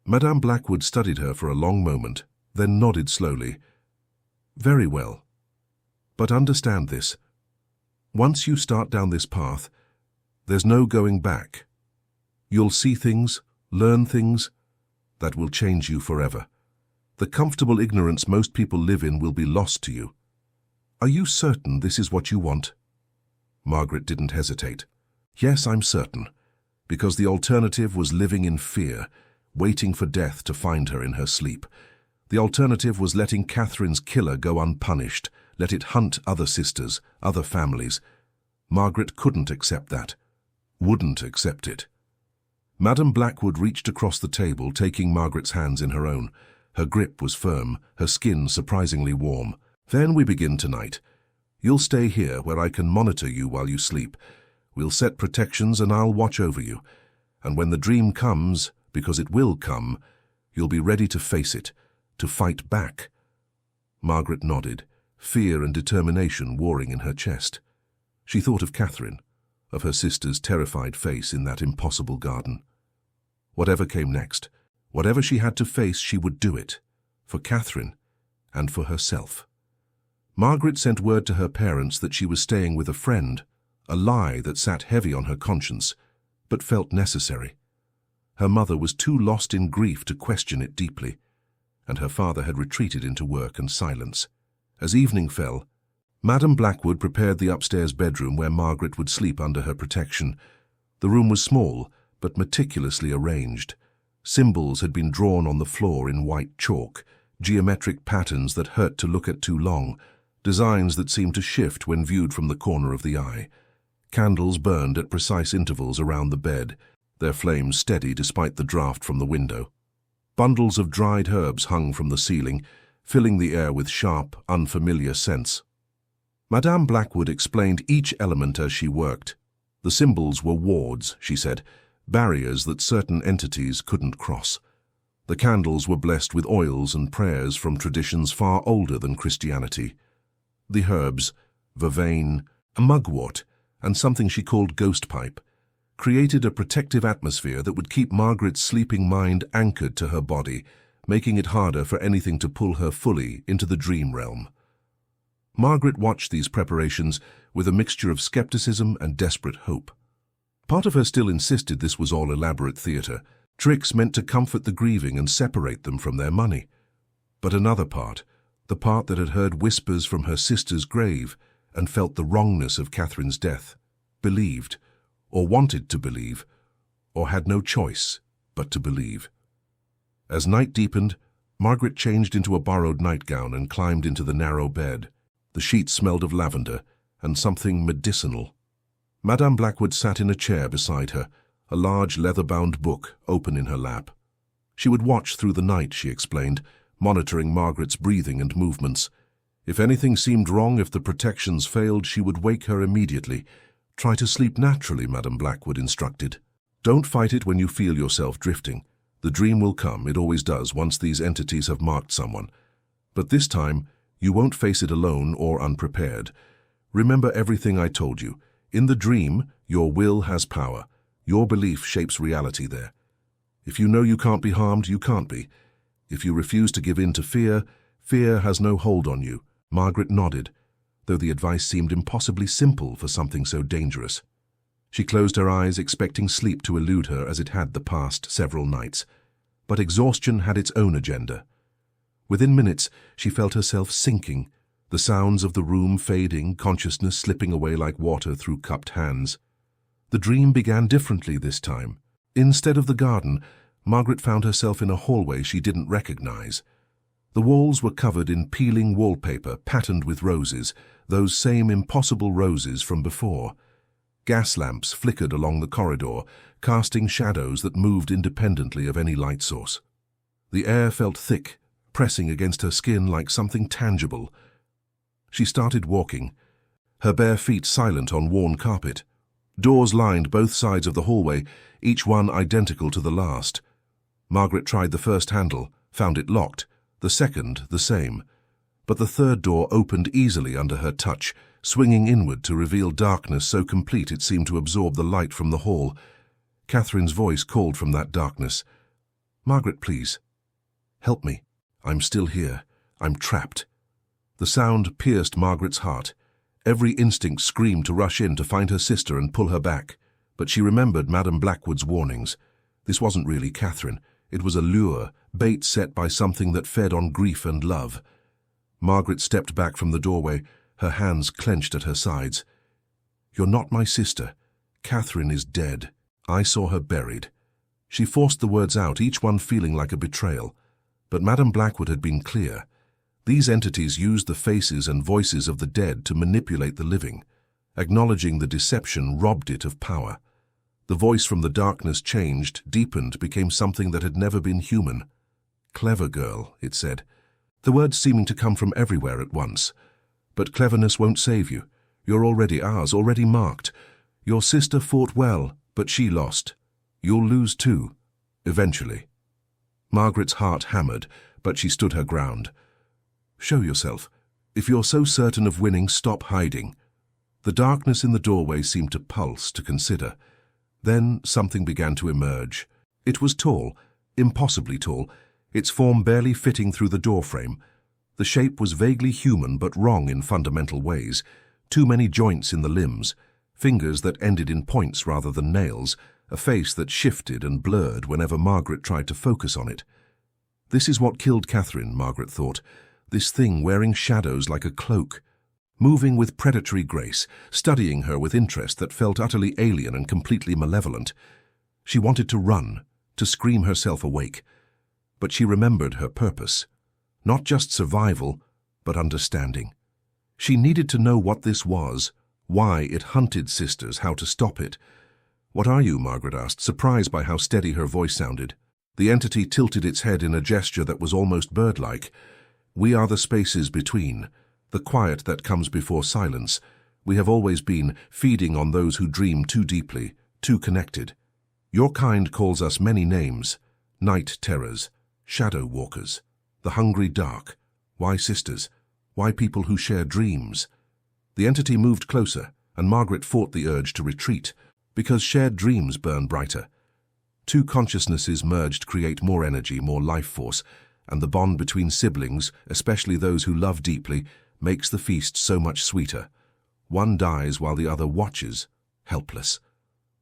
Madame Blackwood studied her for a long moment, then nodded slowly. "Very well. But understand this. Once you start down this path, there's no going back. You'll see things, learn things, that will change you forever. The comfortable ignorance most people live in will be lost to you. Are you certain this is what you want?" Margaret didn't hesitate. "Yes, I'm certain, because the alternative was living in fear, waiting for death to find her in her sleep. The alternative was letting Catherine's killer go unpunished, let it hunt other sisters, other families. Margaret couldn't accept that, wouldn't accept it." Madame Blackwood reached across the table, taking Margaret's hands in her own. Her grip was firm, her skin surprisingly warm. "Then we begin tonight. You'll stay here where I can monitor you while you sleep. We'll set protections and I'll watch over you. And when the dream comes, because it will come, you'll be ready to face it, to fight back." Margaret nodded, fear and determination warring in her chest. She thought of Catherine, of her sister's terrified face in that impossible garden. Whatever came next, whatever she had to face, she would do it, for Catherine and for herself. Margaret sent word to her parents that she was staying with a friend, a lie that sat heavy on her conscience, but felt necessary. Her mother was too lost in grief to question it deeply, and her father had retreated into work and silence. As evening fell, Madame Blackwood prepared the upstairs bedroom where Margaret would sleep under her protection. The room was small, but meticulously arranged. Symbols had been drawn on the floor in white chalk, geometric patterns that hurt to look at too long, designs that seemed to shift when viewed from the corner of the eye. Candles burned at precise intervals around the bed, their flames steady despite the draught from the window. Bundles of dried herbs hung from the ceiling, filling the air with sharp, unfamiliar scents. Madame Blackwood explained each element as she worked. The symbols were wards, she said, barriers that certain entities couldn't cross. The candles were blessed with oils and prayers from traditions far older than Christianity. The herbs, vervain, a mugwort, and something she called ghost pipe, created a protective atmosphere that would keep Margaret's sleeping mind anchored to her body, making it harder for anything to pull her fully into the dream realm. Margaret watched these preparations with a mixture of skepticism and desperate hope. Part of her still insisted this was all elaborate theatre, tricks meant to comfort the grieving and separate them from their money. But another part, the part that had heard whispers from her sister's grave and felt the wrongness of Catherine's death, believed, or wanted to believe, or had no choice but to believe. As night deepened, Margaret changed into a borrowed nightgown and climbed into the narrow bed. The sheets smelled of lavender and something medicinal. Madame Blackwood sat in a chair beside her, a large leather-bound book open in her lap. She would watch through the night, she explained, monitoring Margaret's breathing and movements. If anything seemed wrong, if the protections failed, she would wake her immediately. Try to sleep naturally, Madame Blackwood instructed. Don't fight it when you feel yourself drifting. The dream will come, it always does, once these entities have marked someone. But this time, you won't face it alone or unprepared. Remember everything I told you. In the dream, your will has power. Your belief shapes reality there. If you know you can't be harmed, you can't be. If you refuse to give in to fear, fear has no hold on you. Margaret nodded, though the advice seemed impossibly simple for something so dangerous. She closed her eyes, expecting sleep to elude her as it had the past several nights. But exhaustion had its own agenda. Within minutes, she felt herself sinking, the sounds of the room fading, consciousness slipping away like water through cupped hands. The dream began differently this time. Instead of the garden, Margaret found herself in a hallway she didn't recognize. The walls were covered in peeling wallpaper patterned with roses, those same impossible roses from before. Gas lamps flickered along the corridor, casting shadows that moved independently of any light source. The air felt thick, pressing against her skin like something tangible. She started walking, her bare feet silent on worn carpet. Doors lined both sides of the hallway, each one identical to the last. Margaret tried the first handle, found it locked, the second the same. But the third door opened easily under her touch, swinging inward to reveal darkness so complete it seemed to absorb the light from the hall. Catherine's voice called from that darkness. "Margaret, please. Help me. I'm still here. I'm trapped." The sound pierced Margaret's heart. Every instinct screamed to rush in to find her sister and pull her back. But she remembered Madame Blackwood's warnings. This wasn't really Catherine. It was a lure, bait set by something that fed on grief and love. Margaret stepped back from the doorway, her hands clenched at her sides. "You're not my sister. Catherine is dead. I saw her buried." She forced the words out, each one feeling like a betrayal. But Madame Blackwood had been clear. These entities used the faces and voices of the dead to manipulate the living. Acknowledging the deception robbed it of power. The voice from the darkness changed, deepened, became something that had never been human. "Clever girl," it said, the words seeming to come from everywhere at once. "But cleverness won't save you. You're already ours, already marked. Your sister fought well, but she lost. You'll lose too, eventually." Margaret's heart hammered, but she stood her ground. "Show yourself. If you're so certain of winning, stop hiding." The darkness in the doorway seemed to pulse, to consider. Then something began to emerge. It was tall, impossibly tall, its form barely fitting through the doorframe. The shape was vaguely human but wrong in fundamental ways. Too many joints in the limbs, fingers that ended in points rather than nails, a face that shifted and blurred whenever Margaret tried to focus on it. This is what killed Catherine, Margaret thought. This thing wearing shadows like a cloak, moving with predatory grace, studying her with interest that felt utterly alien and completely malevolent. She wanted to run, to scream herself awake. But she remembered her purpose. Not just survival, but understanding. She needed to know what this was, why it hunted sisters, how to stop it. "What are you?" Margaret asked, surprised by how steady her voice sounded. The entity tilted its head in a gesture that was almost bird-like. "We are the spaces between, the quiet that comes before silence. We have always been, feeding on those who dream too deeply, too connected. Your kind calls us many names: night terrors, shadow walkers, the hungry dark. Why sisters? Why people who share dreams?" The entity moved closer, and Margaret fought the urge to retreat, because shared dreams burn brighter. Two consciousnesses merged create more energy, more life force, and the bond between siblings, especially those who love deeply, makes the feast so much sweeter. One dies while the other watches, helpless.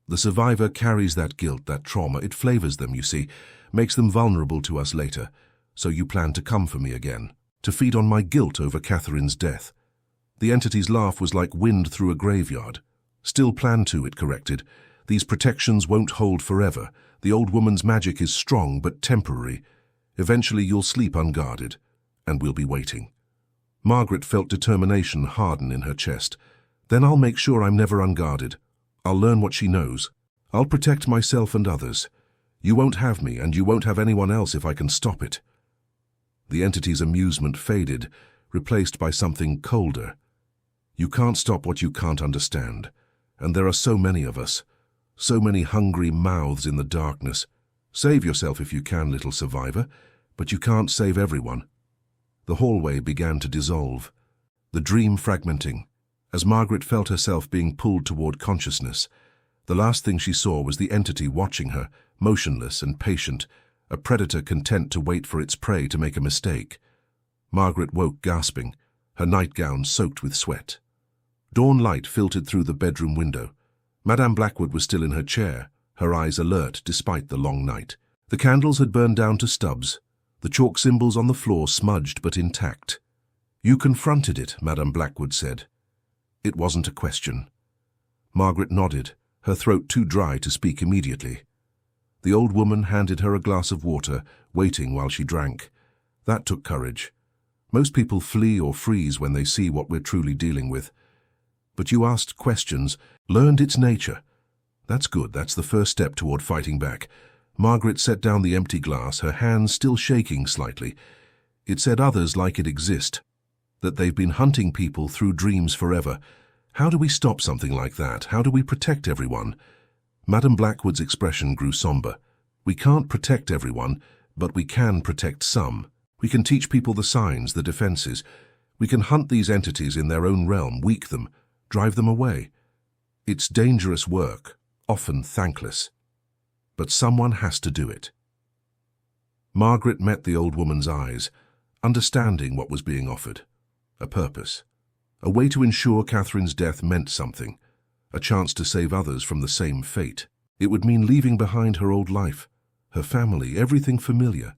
The survivor carries that guilt, that trauma. It flavors them, you see, makes them vulnerable to us later. So you plan to come for me again, to feed on my guilt over Catherine's death. The entity's laugh was like wind through a graveyard. "Still plan to," it corrected. These protections won't hold forever. The old woman's magic is strong but temporary. Eventually you'll sleep unguarded, and we'll be waiting." Margaret felt determination harden in her chest. "Then I'll make sure I'm never unguarded. I'll learn what she knows. I'll protect myself and others. You won't have me, and you won't have anyone else if I can stop it." The entity's amusement faded, replaced by something colder. "You can't stop what you can't understand. And there are so many of us. So many hungry mouths in the darkness. Save yourself if you can, little survivor, but you can't save everyone." The hallway began to dissolve, the dream fragmenting. As Margaret felt herself being pulled toward consciousness, the last thing she saw was the entity watching her, motionless and patient, a predator content to wait for its prey to make a mistake. Margaret woke gasping, her nightgown soaked with sweat. Dawn light filtered through the bedroom window. Madame Blackwood was still in her chair, her eyes alert despite the long night. The candles had burned down to stubs, the chalk symbols on the floor smudged but intact. "You confronted it," Madame Blackwood said. It wasn't a question. Margaret nodded, her throat too dry to speak immediately. The old woman handed her a glass of water, waiting while she drank. That took courage. Most people flee or freeze when they see what we're truly dealing with. But you asked questions, learned its nature. That's good, that's the first step toward fighting back. Margaret set down the empty glass, her hands still shaking slightly. It said others like it exist, that they've been hunting people through dreams forever. How do we stop something like that? How do we protect everyone? Madame Blackwood's expression grew somber. We can't protect everyone, but we can protect some. We can teach people the signs, the defenses. We can hunt these entities in their own realm, weak them, drive them away. It's dangerous work, often thankless. But someone has to do it. Margaret met the old woman's eyes, understanding what was being offered. A purpose. A way to ensure Catherine's death meant something. A chance to save others from the same fate. It would mean leaving behind her old life, her family, everything familiar.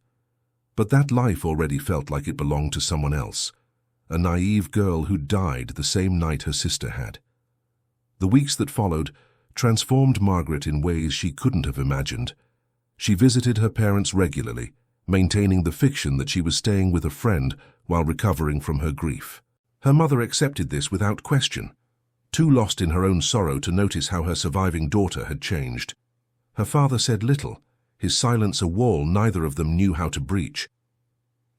But that life already felt like it belonged to someone else. A naive girl who died the same night her sister had. The weeks that followed transformed Margaret in ways she couldn't have imagined. She visited her parents regularly, maintaining the fiction that she was staying with a friend while recovering from her grief. Her mother accepted this without question, too lost in her own sorrow to notice how her surviving daughter had changed. Her father said little, his silence a wall neither of them knew how to breach.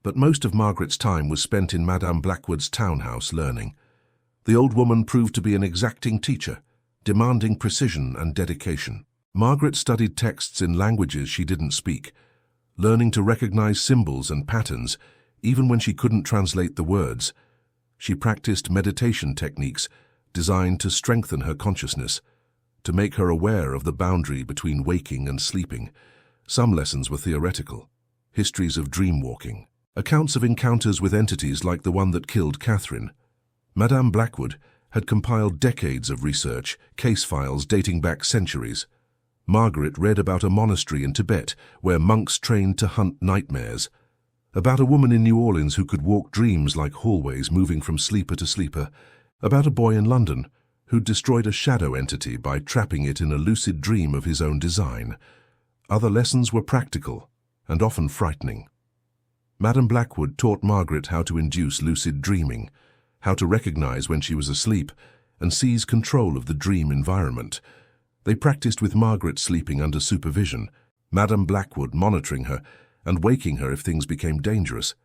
But most of Margaret's time was spent in Madame Blackwood's townhouse learning. The old woman proved to be an exacting teacher, demanding precision and dedication. Margaret studied texts in languages she didn't speak, learning to recognize symbols and patterns, even when she couldn't translate the words. She practiced meditation techniques designed to strengthen her consciousness, to make her aware of the boundary between waking and sleeping. Some lessons were theoretical, histories of dream-walking, accounts of encounters with entities like the one that killed Catherine. Madame Blackwood had compiled decades of research, case files dating back centuries. Margaret read about a monastery in Tibet where monks trained to hunt nightmares, about a woman in New Orleans who could walk dreams like hallways moving from sleeper to sleeper, about a boy in London who destroyed a shadow entity by trapping it in a lucid dream of his own design. Other lessons were practical and often frightening. Madame Blackwood taught Margaret how to induce lucid dreaming, how to recognize when she was asleep and seize control of the dream environment. They practiced with Margaret sleeping under supervision, Madame Blackwood monitoring her and waking her if things became dangerous.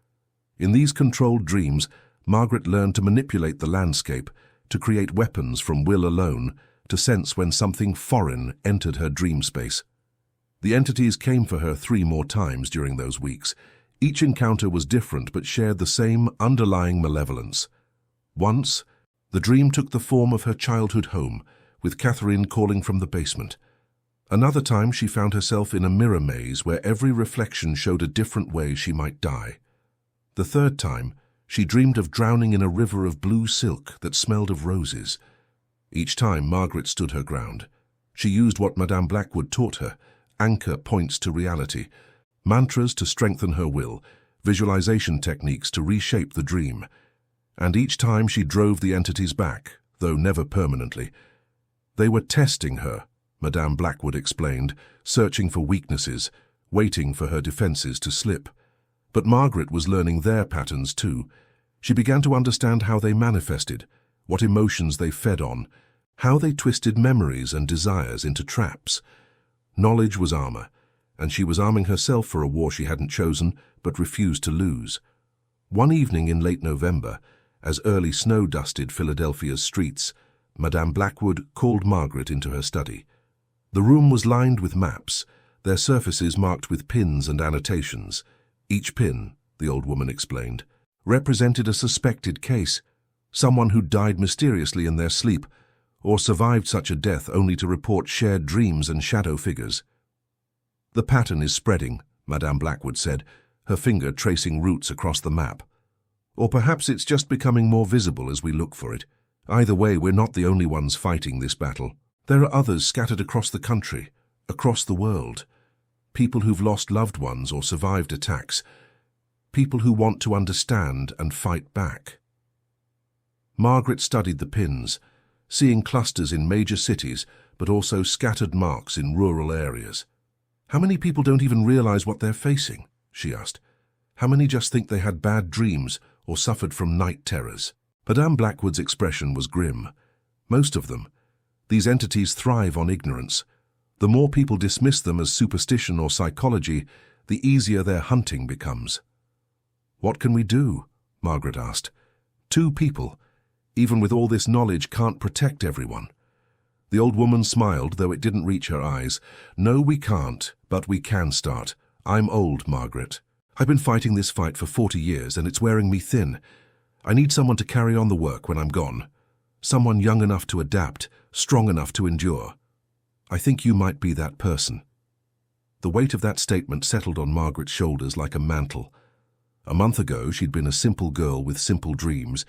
In these controlled dreams, Margaret learned to manipulate the landscape, to create weapons from will alone, to sense when something foreign entered her dream space. The entities came for her 3 more times during those weeks. Each encounter was different but shared the same underlying malevolence. Once, the dream took the form of her childhood home, with Catherine calling from the basement. Another time she found herself in a mirror maze where every reflection showed a different way she might die. The third time, she dreamed of drowning in a river of blue silk that smelled of roses. Each time Margaret stood her ground. She used what Madame Blackwood taught her, anchor points to reality, mantras to strengthen her will, visualization techniques to reshape the dream. And each time she drove the entities back, though never permanently. They were testing her, Madame Blackwood explained, searching for weaknesses, waiting for her defenses to slip. But Margaret was learning their patterns too. She began to understand how they manifested, what emotions they fed on, how they twisted memories and desires into traps. Knowledge was armor, and she was arming herself for a war she hadn't chosen but refused to lose. One evening in late November, as early snow dusted Philadelphia's streets, Madame Blackwood called Margaret into her study. The room was lined with maps, their surfaces marked with pins and annotations. Each pin, the old woman explained, represented a suspected case, someone who died mysteriously in their sleep, or survived such a death only to report shared dreams and shadow figures. "The pattern is spreading," Madame Blackwood said, her finger tracing routes across the map. "Or perhaps it's just becoming more visible as we look for it. Either way, we're not the only ones fighting this battle. There are others scattered across the country, across the world. People who've lost loved ones or survived attacks. People who want to understand and fight back." Margaret studied the pins, seeing clusters in major cities, but also scattered marks in rural areas. "How many people don't even realize what they're facing?" she asked. "How many just think they had bad dreams or suffered from night terrors?" Madame Blackwood's expression was grim. "Most of them. These entities thrive on ignorance. The more people dismiss them as superstition or psychology, the easier their hunting becomes." "What can we do?" Margaret asked. "Two people, even with all this knowledge, can't protect everyone." The old woman smiled, though it didn't reach her eyes. "No, we can't, but we can start. I'm old, Margaret. I've been fighting this fight for 40 years, and it's wearing me thin. I need someone to carry on the work when I'm gone. Someone young enough to adapt, strong enough to endure. I think you might be that person." The weight of that statement settled on Margaret's shoulders like a mantle. A month ago, she'd been a simple girl with simple dreams,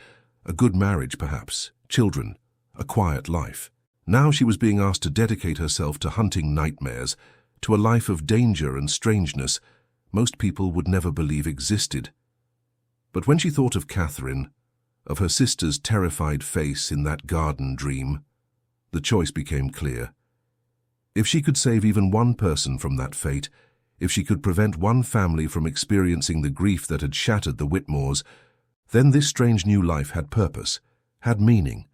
a good marriage perhaps, children, a quiet life. Now she was being asked to dedicate herself to hunting nightmares, to a life of danger and strangeness most people would never believe existed. But when she thought of Catherine, of her sister's terrified face in that garden dream, the choice became clear. If she could save even one person from that fate, if she could prevent one family from experiencing the grief that had shattered the Whitmores, then this strange new life had purpose, had meaning.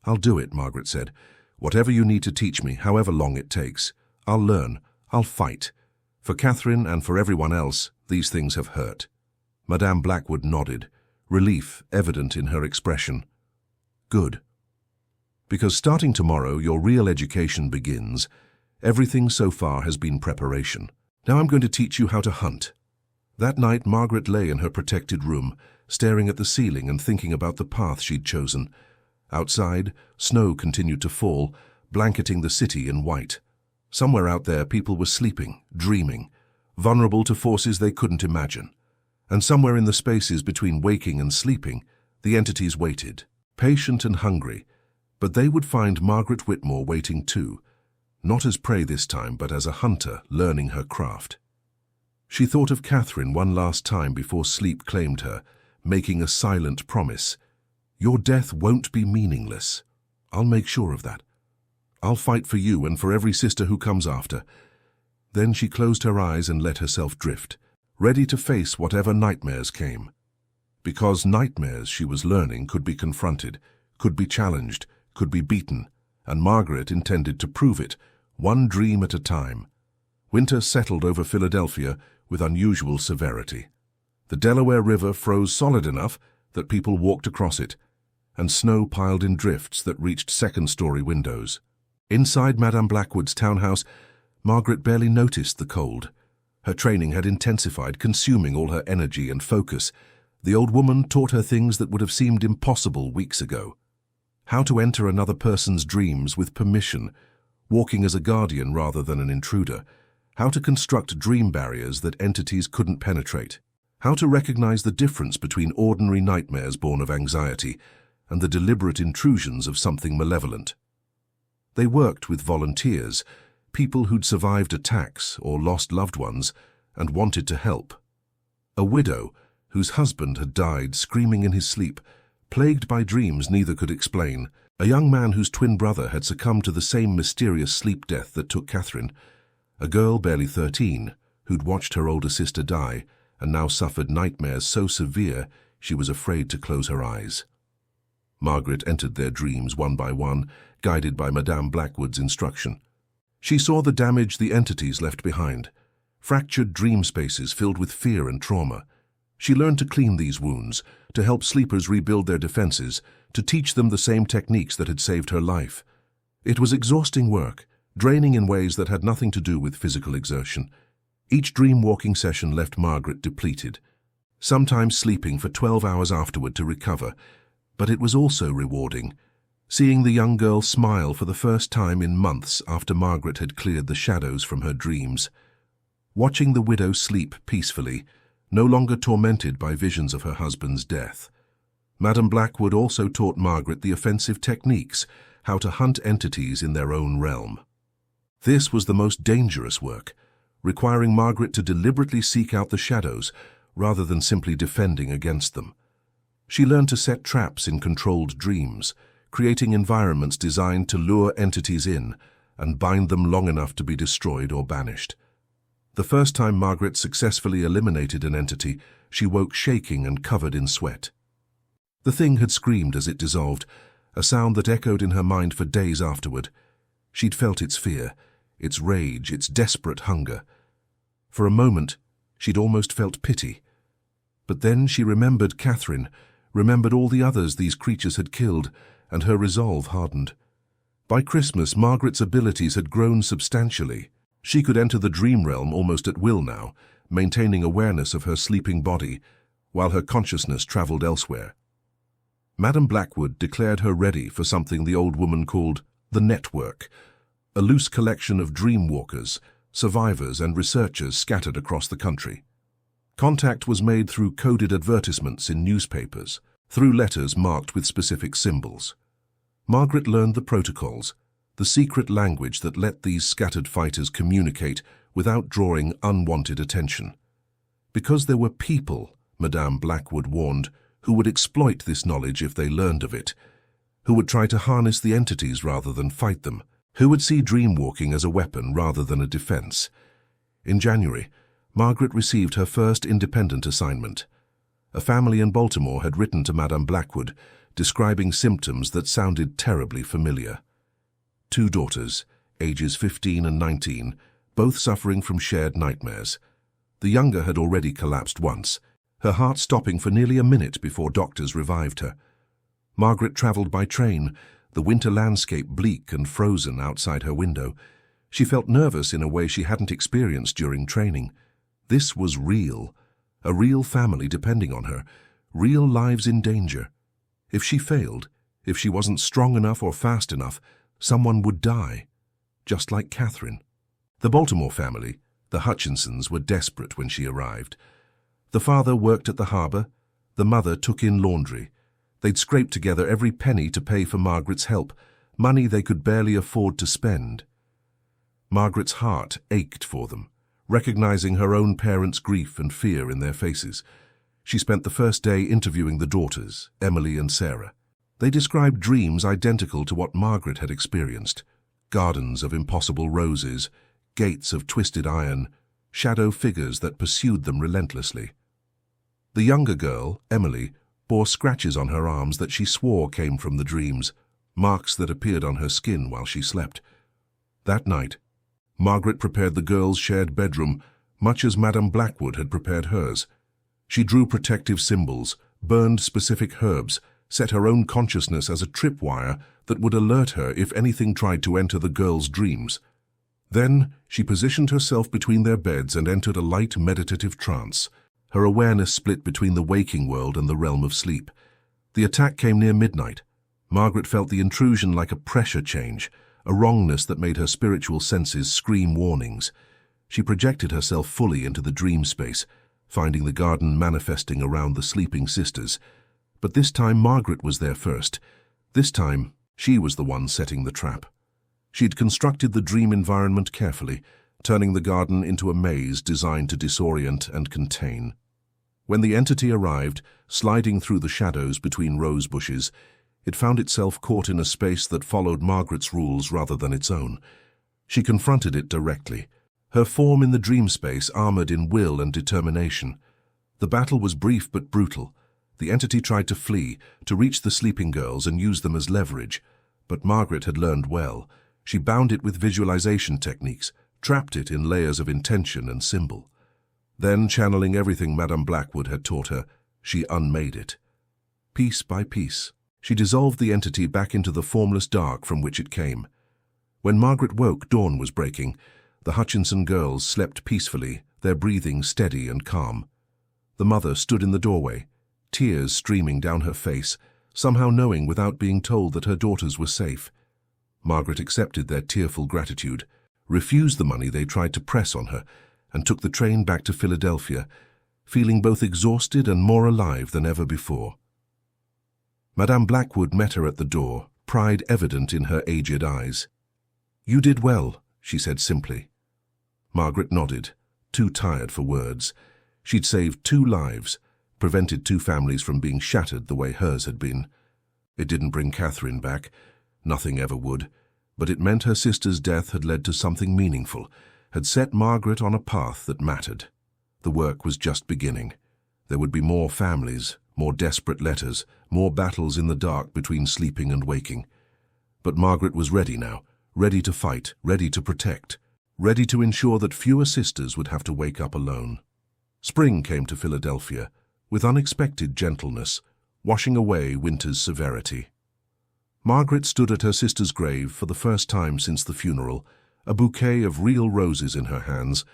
"I'll do it," Margaret said. "Whatever you need to teach me, however long it takes. I'll learn. I'll fight. For Catherine and for everyone else, these things have hurt." Madame Blackwood nodded, relief evident in her expression. "Good. Because starting tomorrow, your real education begins. Everything so far has been preparation. Now I'm going to teach you how to hunt." That night, Margaret lay in her protected room, staring at the ceiling and thinking about the path she'd chosen. Outside, snow continued to fall, blanketing the city in white. Somewhere out there, people were sleeping, dreaming, vulnerable to forces they couldn't imagine. And somewhere in the spaces between waking and sleeping, the entities waited, patient and hungry. But they would find Margaret Whitmore waiting too, not as prey this time, but as a hunter learning her craft. She thought of Catherine one last time before sleep claimed her, making a silent promise. "Your death won't be meaningless. I'll make sure of that. I'll fight for you and for every sister who comes after." Then she closed her eyes and let herself drift, ready to face whatever nightmares came. Because nightmares, she was learning, could be confronted, could be challenged, could be beaten, and Margaret intended to prove it, one dream at a time. Winter settled over Philadelphia with unusual severity. The Delaware River froze solid enough that people walked across it, and snow piled in drifts that reached second-story windows. Inside Madame Blackwood's townhouse, Margaret barely noticed the cold. Her training had intensified, consuming all her energy and focus. The old woman taught her things that would have seemed impossible weeks ago. How to enter another person's dreams with permission, walking as a guardian rather than an intruder. How to construct dream barriers that entities couldn't penetrate. How to recognize the difference between ordinary nightmares born of anxiety and the deliberate intrusions of something malevolent. They worked with volunteers, people who'd survived attacks or lost loved ones and wanted to help. A widow whose husband had died screaming in his sleep, Plagued by dreams neither could explain, a young man whose twin brother had succumbed to the same mysterious sleep death that took Catherine, a girl barely 13, who'd watched her older sister die and now suffered nightmares so severe she was afraid to close her eyes. Margaret entered their dreams one by one, guided by Madame Blackwood's instruction. She saw the damage the entities left behind, fractured dream spaces filled with fear and trauma. She learned to clean these wounds, to help sleepers rebuild their defenses, to teach them the same techniques that had saved her life. It was exhausting work, draining in ways that had nothing to do with physical exertion. Each dream-walking session left Margaret depleted, sometimes sleeping for 12 hours afterward to recover, but it was also rewarding, seeing the young girl smile for the first time in months after Margaret had cleared the shadows from her dreams. Watching the widow sleep peacefully, no longer tormented by visions of her husband's death. Madame Blackwood also taught Margaret the offensive techniques, how to hunt entities in their own realm. This was the most dangerous work, requiring Margaret to deliberately seek out the shadows rather than simply defending against them. She learned to set traps in controlled dreams, creating environments designed to lure entities in and bind them long enough to be destroyed or banished. The first time Margaret successfully eliminated an entity, she woke shaking and covered in sweat. The thing had screamed as it dissolved, a sound that echoed in her mind for days afterward. She'd felt its fear, its rage, its desperate hunger. For a moment, she'd almost felt pity. But then she remembered Catherine, remembered all the others these creatures had killed, and her resolve hardened. By Christmas, Margaret's abilities had grown substantially. She could enter the dream realm almost at will now, maintaining awareness of her sleeping body, while her consciousness traveled elsewhere. Madame Blackwood declared her ready for something the old woman called the Network, a loose collection of dream walkers, survivors and researchers scattered across the country. Contact was made through coded advertisements in newspapers, through letters marked with specific symbols. Margaret learned the protocols, the secret language that let these scattered fighters communicate without drawing unwanted attention. Because there were people, Madame Blackwood warned, who would exploit this knowledge if they learned of it, who would try to harness the entities rather than fight them, who would see dreamwalking as a weapon rather than a defense. In January, Margaret received her first independent assignment. A family in Baltimore had written to Madame Blackwood, describing symptoms that sounded terribly familiar. 2 daughters, ages 15 and 19, both suffering from shared nightmares. The younger had already collapsed once, her heart stopping for nearly a minute before doctors revived her. Margaret travelled by train, the winter landscape bleak and frozen outside her window. She felt nervous in a way she hadn't experienced during training. This was real, a real family depending on her, real lives in danger. If she failed, if she wasn't strong enough or fast enough, someone would die, just like Catherine. The Baltimore family, the Hutchinsons, were desperate when she arrived. The father worked at the harbour, the mother took in laundry. They'd scraped together every penny to pay for Margaret's help, money they could barely afford to spend. Margaret's heart ached for them, recognizing her own parents' grief and fear in their faces. She spent the first day interviewing the daughters, Emily and Sarah. They described dreams identical to what Margaret had experienced: gardens of impossible roses, gates of twisted iron, shadow figures that pursued them relentlessly. The younger girl, Emily, bore scratches on her arms that she swore came from the dreams, marks that appeared on her skin while she slept. That night, Margaret prepared the girls' shared bedroom, much as Madame Blackwood had prepared hers. She drew protective symbols, burned specific herbs, set her own consciousness as a tripwire that would alert her if anything tried to enter the girls' dreams. Then she positioned herself between their beds and entered a light meditative trance, her awareness split between the waking world and the realm of sleep. The attack came near midnight. Margaret felt the intrusion like a pressure change, a wrongness that made her spiritual senses scream warnings. She projected herself fully into the dream space, finding the garden manifesting around the sleeping sisters. But this time Margaret was there first. This time she was the one setting the trap. She'd constructed the dream environment carefully, turning the garden into a maze designed to disorient and contain. When the entity arrived, sliding through the shadows between rose bushes, it found itself caught in a space that followed Margaret's rules rather than its own. She confronted it directly, her form in the dream space armored in will and determination. The battle was brief but brutal. The entity tried to flee, to reach the sleeping girls and use them as leverage. But Margaret had learned well. She bound it with visualization techniques, trapped it in layers of intention and symbol. Then, channeling everything Madame Blackwood had taught her, she unmade it. Piece by piece, she dissolved the entity back into the formless dark from which it came. When Margaret woke, dawn was breaking. The Hutchinson girls slept peacefully, their breathing steady and calm. The mother stood in the doorway, tears streaming down her face, somehow knowing without being told that her daughters were safe. Margaret accepted their tearful gratitude, refused the money they tried to press on her, and took the train back to Philadelphia, feeling both exhausted and more alive than ever before. Madame Blackwood met her at the door, pride evident in her aged eyes. "You did well," she said simply. Margaret nodded, too tired for words. She'd saved 2 lives, prevented 2 families from being shattered the way hers had been. It didn't bring Catherine back. Nothing ever would. But it meant her sister's death had led to something meaningful, had set Margaret on a path that mattered. The work was just beginning. There would be more families, more desperate letters, more battles in the dark between sleeping and waking. But Margaret was ready now, ready to fight, ready to protect, ready to ensure that fewer sisters would have to wake up alone. Spring came to Philadelphia, with unexpected gentleness, washing away winter's severity. Margaret stood at her sister's grave for the first time since the funeral, a bouquet of real roses in her hands,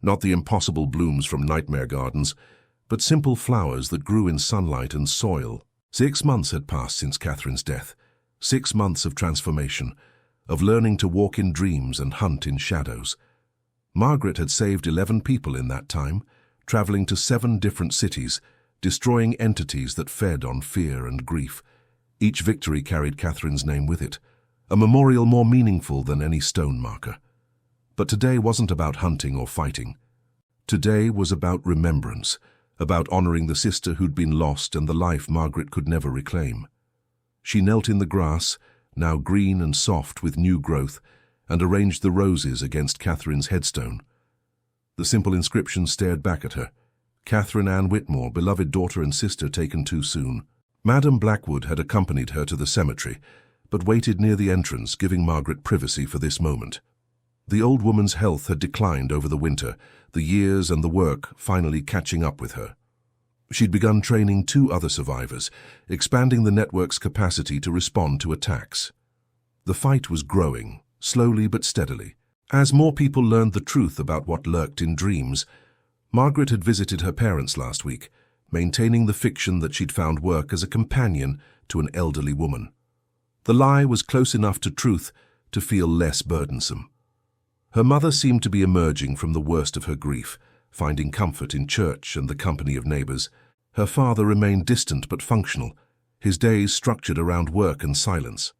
not the impossible blooms from nightmare gardens, but simple flowers that grew in sunlight and soil. 6 months had passed since Catherine's death, 6 months of transformation, of learning to walk in dreams and hunt in shadows. Margaret had saved 11 people in that time, traveling to 7 different cities, destroying entities that fed on fear and grief. Each victory carried Catherine's name with it, a memorial more meaningful than any stone marker. But today wasn't about hunting or fighting. Today was about remembrance, about honoring the sister who'd been lost and the life Margaret could never reclaim. She knelt in the grass, now green and soft with new growth, and arranged the roses against Catherine's headstone. The simple inscription stared back at her. Catherine Ann Whitmore, beloved daughter and sister taken too soon. Madame Blackwood had accompanied her to the cemetery, but waited near the entrance, giving Margaret privacy for this moment. The old woman's health had declined over the winter, the years and the work finally catching up with her. She'd begun training 2 other survivors, expanding the network's capacity to respond to attacks. The fight was growing, slowly but steadily. As more people learned the truth about what lurked in dreams, Margaret had visited her parents last week, maintaining the fiction that she'd found work as a companion to an elderly woman. The lie was close enough to truth to feel less burdensome. Her mother seemed to be emerging from the worst of her grief, finding comfort in church and the company of neighbors. Her father remained distant but functional, his days structured around work and silence.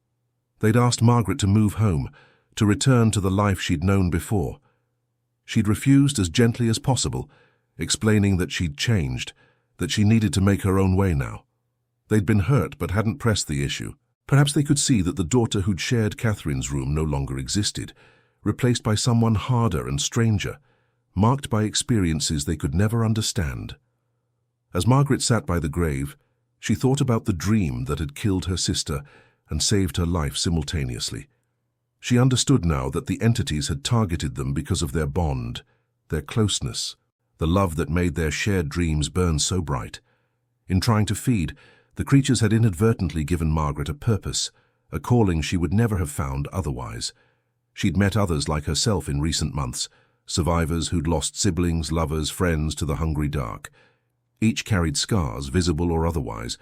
They'd asked Margaret to move home, to return to the life she'd known before. She'd refused as gently as possible, explaining that she'd changed, that she needed to make her own way now. They'd been hurt but hadn't pressed the issue. Perhaps they could see that the daughter who'd shared Catherine's room no longer existed, replaced by someone harder and stranger, marked by experiences they could never understand. As Margaret sat by the grave, she thought about the dream that had killed her sister and saved her life simultaneously. She understood now that the entities had targeted them because of their bond, their closeness, the love that made their shared dreams burn so bright. In trying to feed, the creatures had inadvertently given Margaret a purpose, a calling she would never have found otherwise. She'd met others like herself in recent months, survivors who'd lost siblings, lovers, friends to the hungry dark. Each carried scars, visible or otherwise,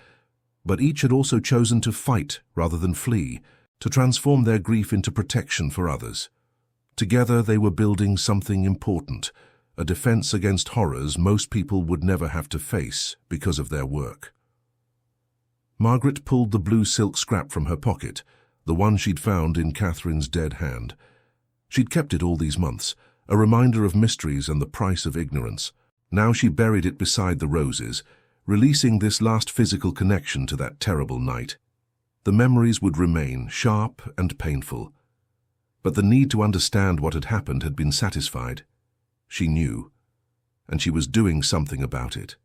but each had also chosen to fight rather than flee, to transform their grief into protection for others. Together they were building something important, a defense against horrors most people would never have to face because of their work. Margaret pulled the blue silk scrap from her pocket, the one she'd found in Catherine's dead hand. She'd kept it all these months, a reminder of mysteries and the price of ignorance. Now she buried it beside the roses, releasing this last physical connection to that terrible night. The memories would remain, sharp and painful. But the need to understand what had happened had been satisfied. She knew, and she was doing something about it.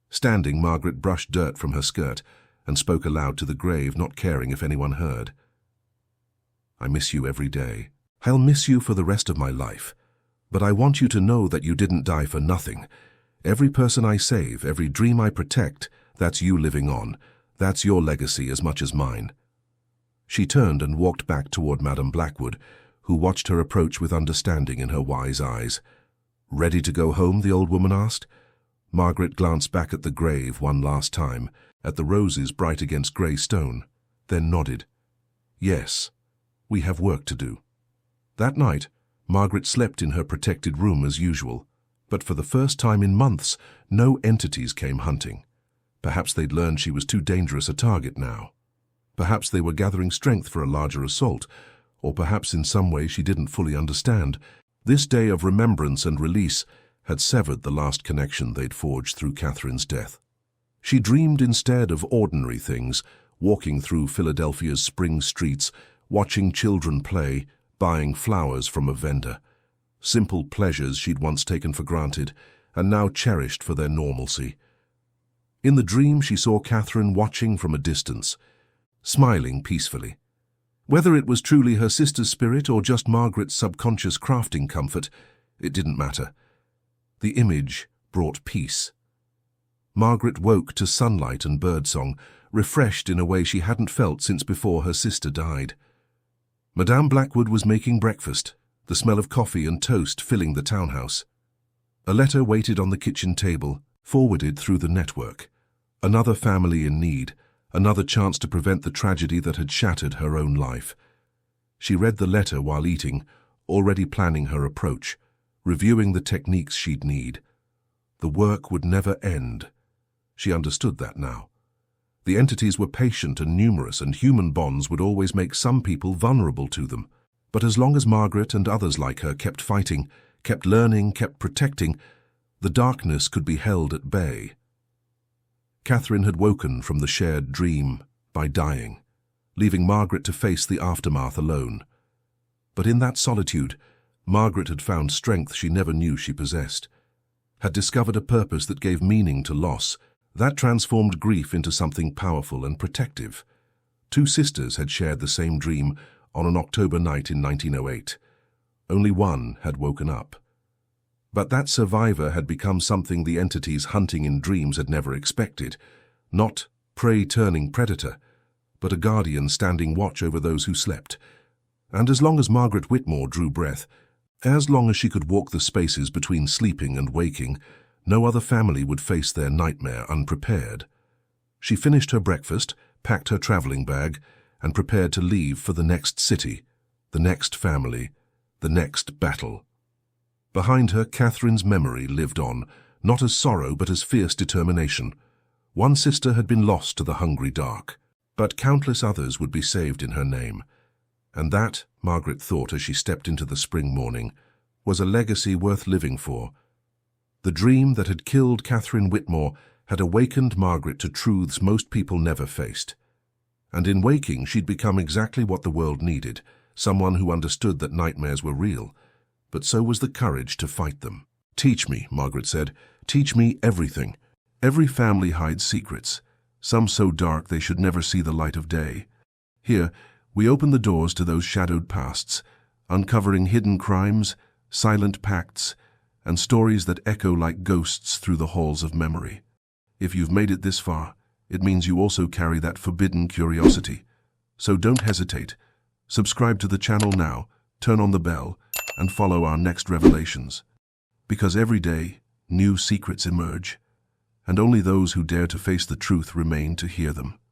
Standing, Margaret brushed dirt from her skirt and spoke aloud to the grave, not caring if anyone heard. "I miss you every day. I'll miss you for the rest of my life. But I want you to know that you didn't die for nothing. Every person I save, every dream I protect, that's you living on. That's your legacy as much as mine." She turned and walked back toward Madame Blackwood, who watched her approach with understanding in her wise eyes. "Ready to go home?" the old woman asked. Margaret glanced back at the grave one last time, at the roses bright against grey stone, then nodded. "Yes, we have work to do." That night, Margaret slept in her protected room as usual, but for the first time in months, no entities came hunting. Perhaps they'd learned she was too dangerous a target now. Perhaps they were gathering strength for a larger assault, or perhaps in some way she didn't fully understand. This day of remembrance and release had severed the last connection they'd forged through Catherine's death. She dreamed instead of ordinary things, walking through Philadelphia's spring streets, watching children play, buying flowers from a vendor. Simple pleasures she'd once taken for granted, and now cherished for their normalcy. In the dream she saw Catherine watching from a distance, smiling peacefully. Whether it was truly her sister's spirit or just Margaret's subconscious crafting comfort, it didn't matter. The image brought peace. Margaret woke to sunlight and birdsong, refreshed in a way she hadn't felt since before her sister died. Madame Blackwood was making breakfast, the smell of coffee and toast filling the townhouse. A letter waited on the kitchen table, forwarded through the network. Another family in need, another chance to prevent the tragedy that had shattered her own life. She read the letter while eating, already planning her approach, reviewing the techniques she'd need. The work would never end. She understood that now. The entities were patient and numerous, and human bonds would always make some people vulnerable to them. But as long as Margaret and others like her kept fighting, kept learning, kept protecting, the darkness could be held at bay. Catherine had woken from the shared dream by dying, leaving Margaret to face the aftermath alone. But in that solitude, Margaret had found strength she never knew she possessed, had discovered a purpose that gave meaning to loss, that transformed grief into something powerful and protective. Two sisters had shared the same dream on an October night in 1908. Only one had woken up. But that survivor had become something the entities hunting in dreams had never expected. Not prey-turning predator, but a guardian standing watch over those who slept. And as long as Margaret Whitmore drew breath, as long as she could walk the spaces between sleeping and waking, no other family would face their nightmare unprepared. She finished her breakfast, packed her traveling bag, and prepared to leave for the next city, the next family, the next battle. Behind her, Catherine's memory lived on, not as sorrow but as fierce determination. One sister had been lost to the hungry dark, but countless others would be saved in her name. And that, Margaret thought as she stepped into the spring morning, was a legacy worth living for. The dream that had killed Catherine Whitmore had awakened Margaret to truths most people never faced. And in waking, she'd become exactly what the world needed, someone who understood that nightmares were real, but so was the courage to fight them. "Teach me," Margaret said. "Teach me everything. Every family hides secrets, some so dark they should never see the light of day. Here, we open the doors to those shadowed pasts, uncovering hidden crimes, silent pacts, and stories that echo like ghosts through the halls of memory. If you've made it this far, it means you also carry that forbidden curiosity. So don't hesitate. Subscribe to the channel now, turn on the bell, and follow our next revelations. Because every day, new secrets emerge, and only those who dare to face the truth remain to hear them."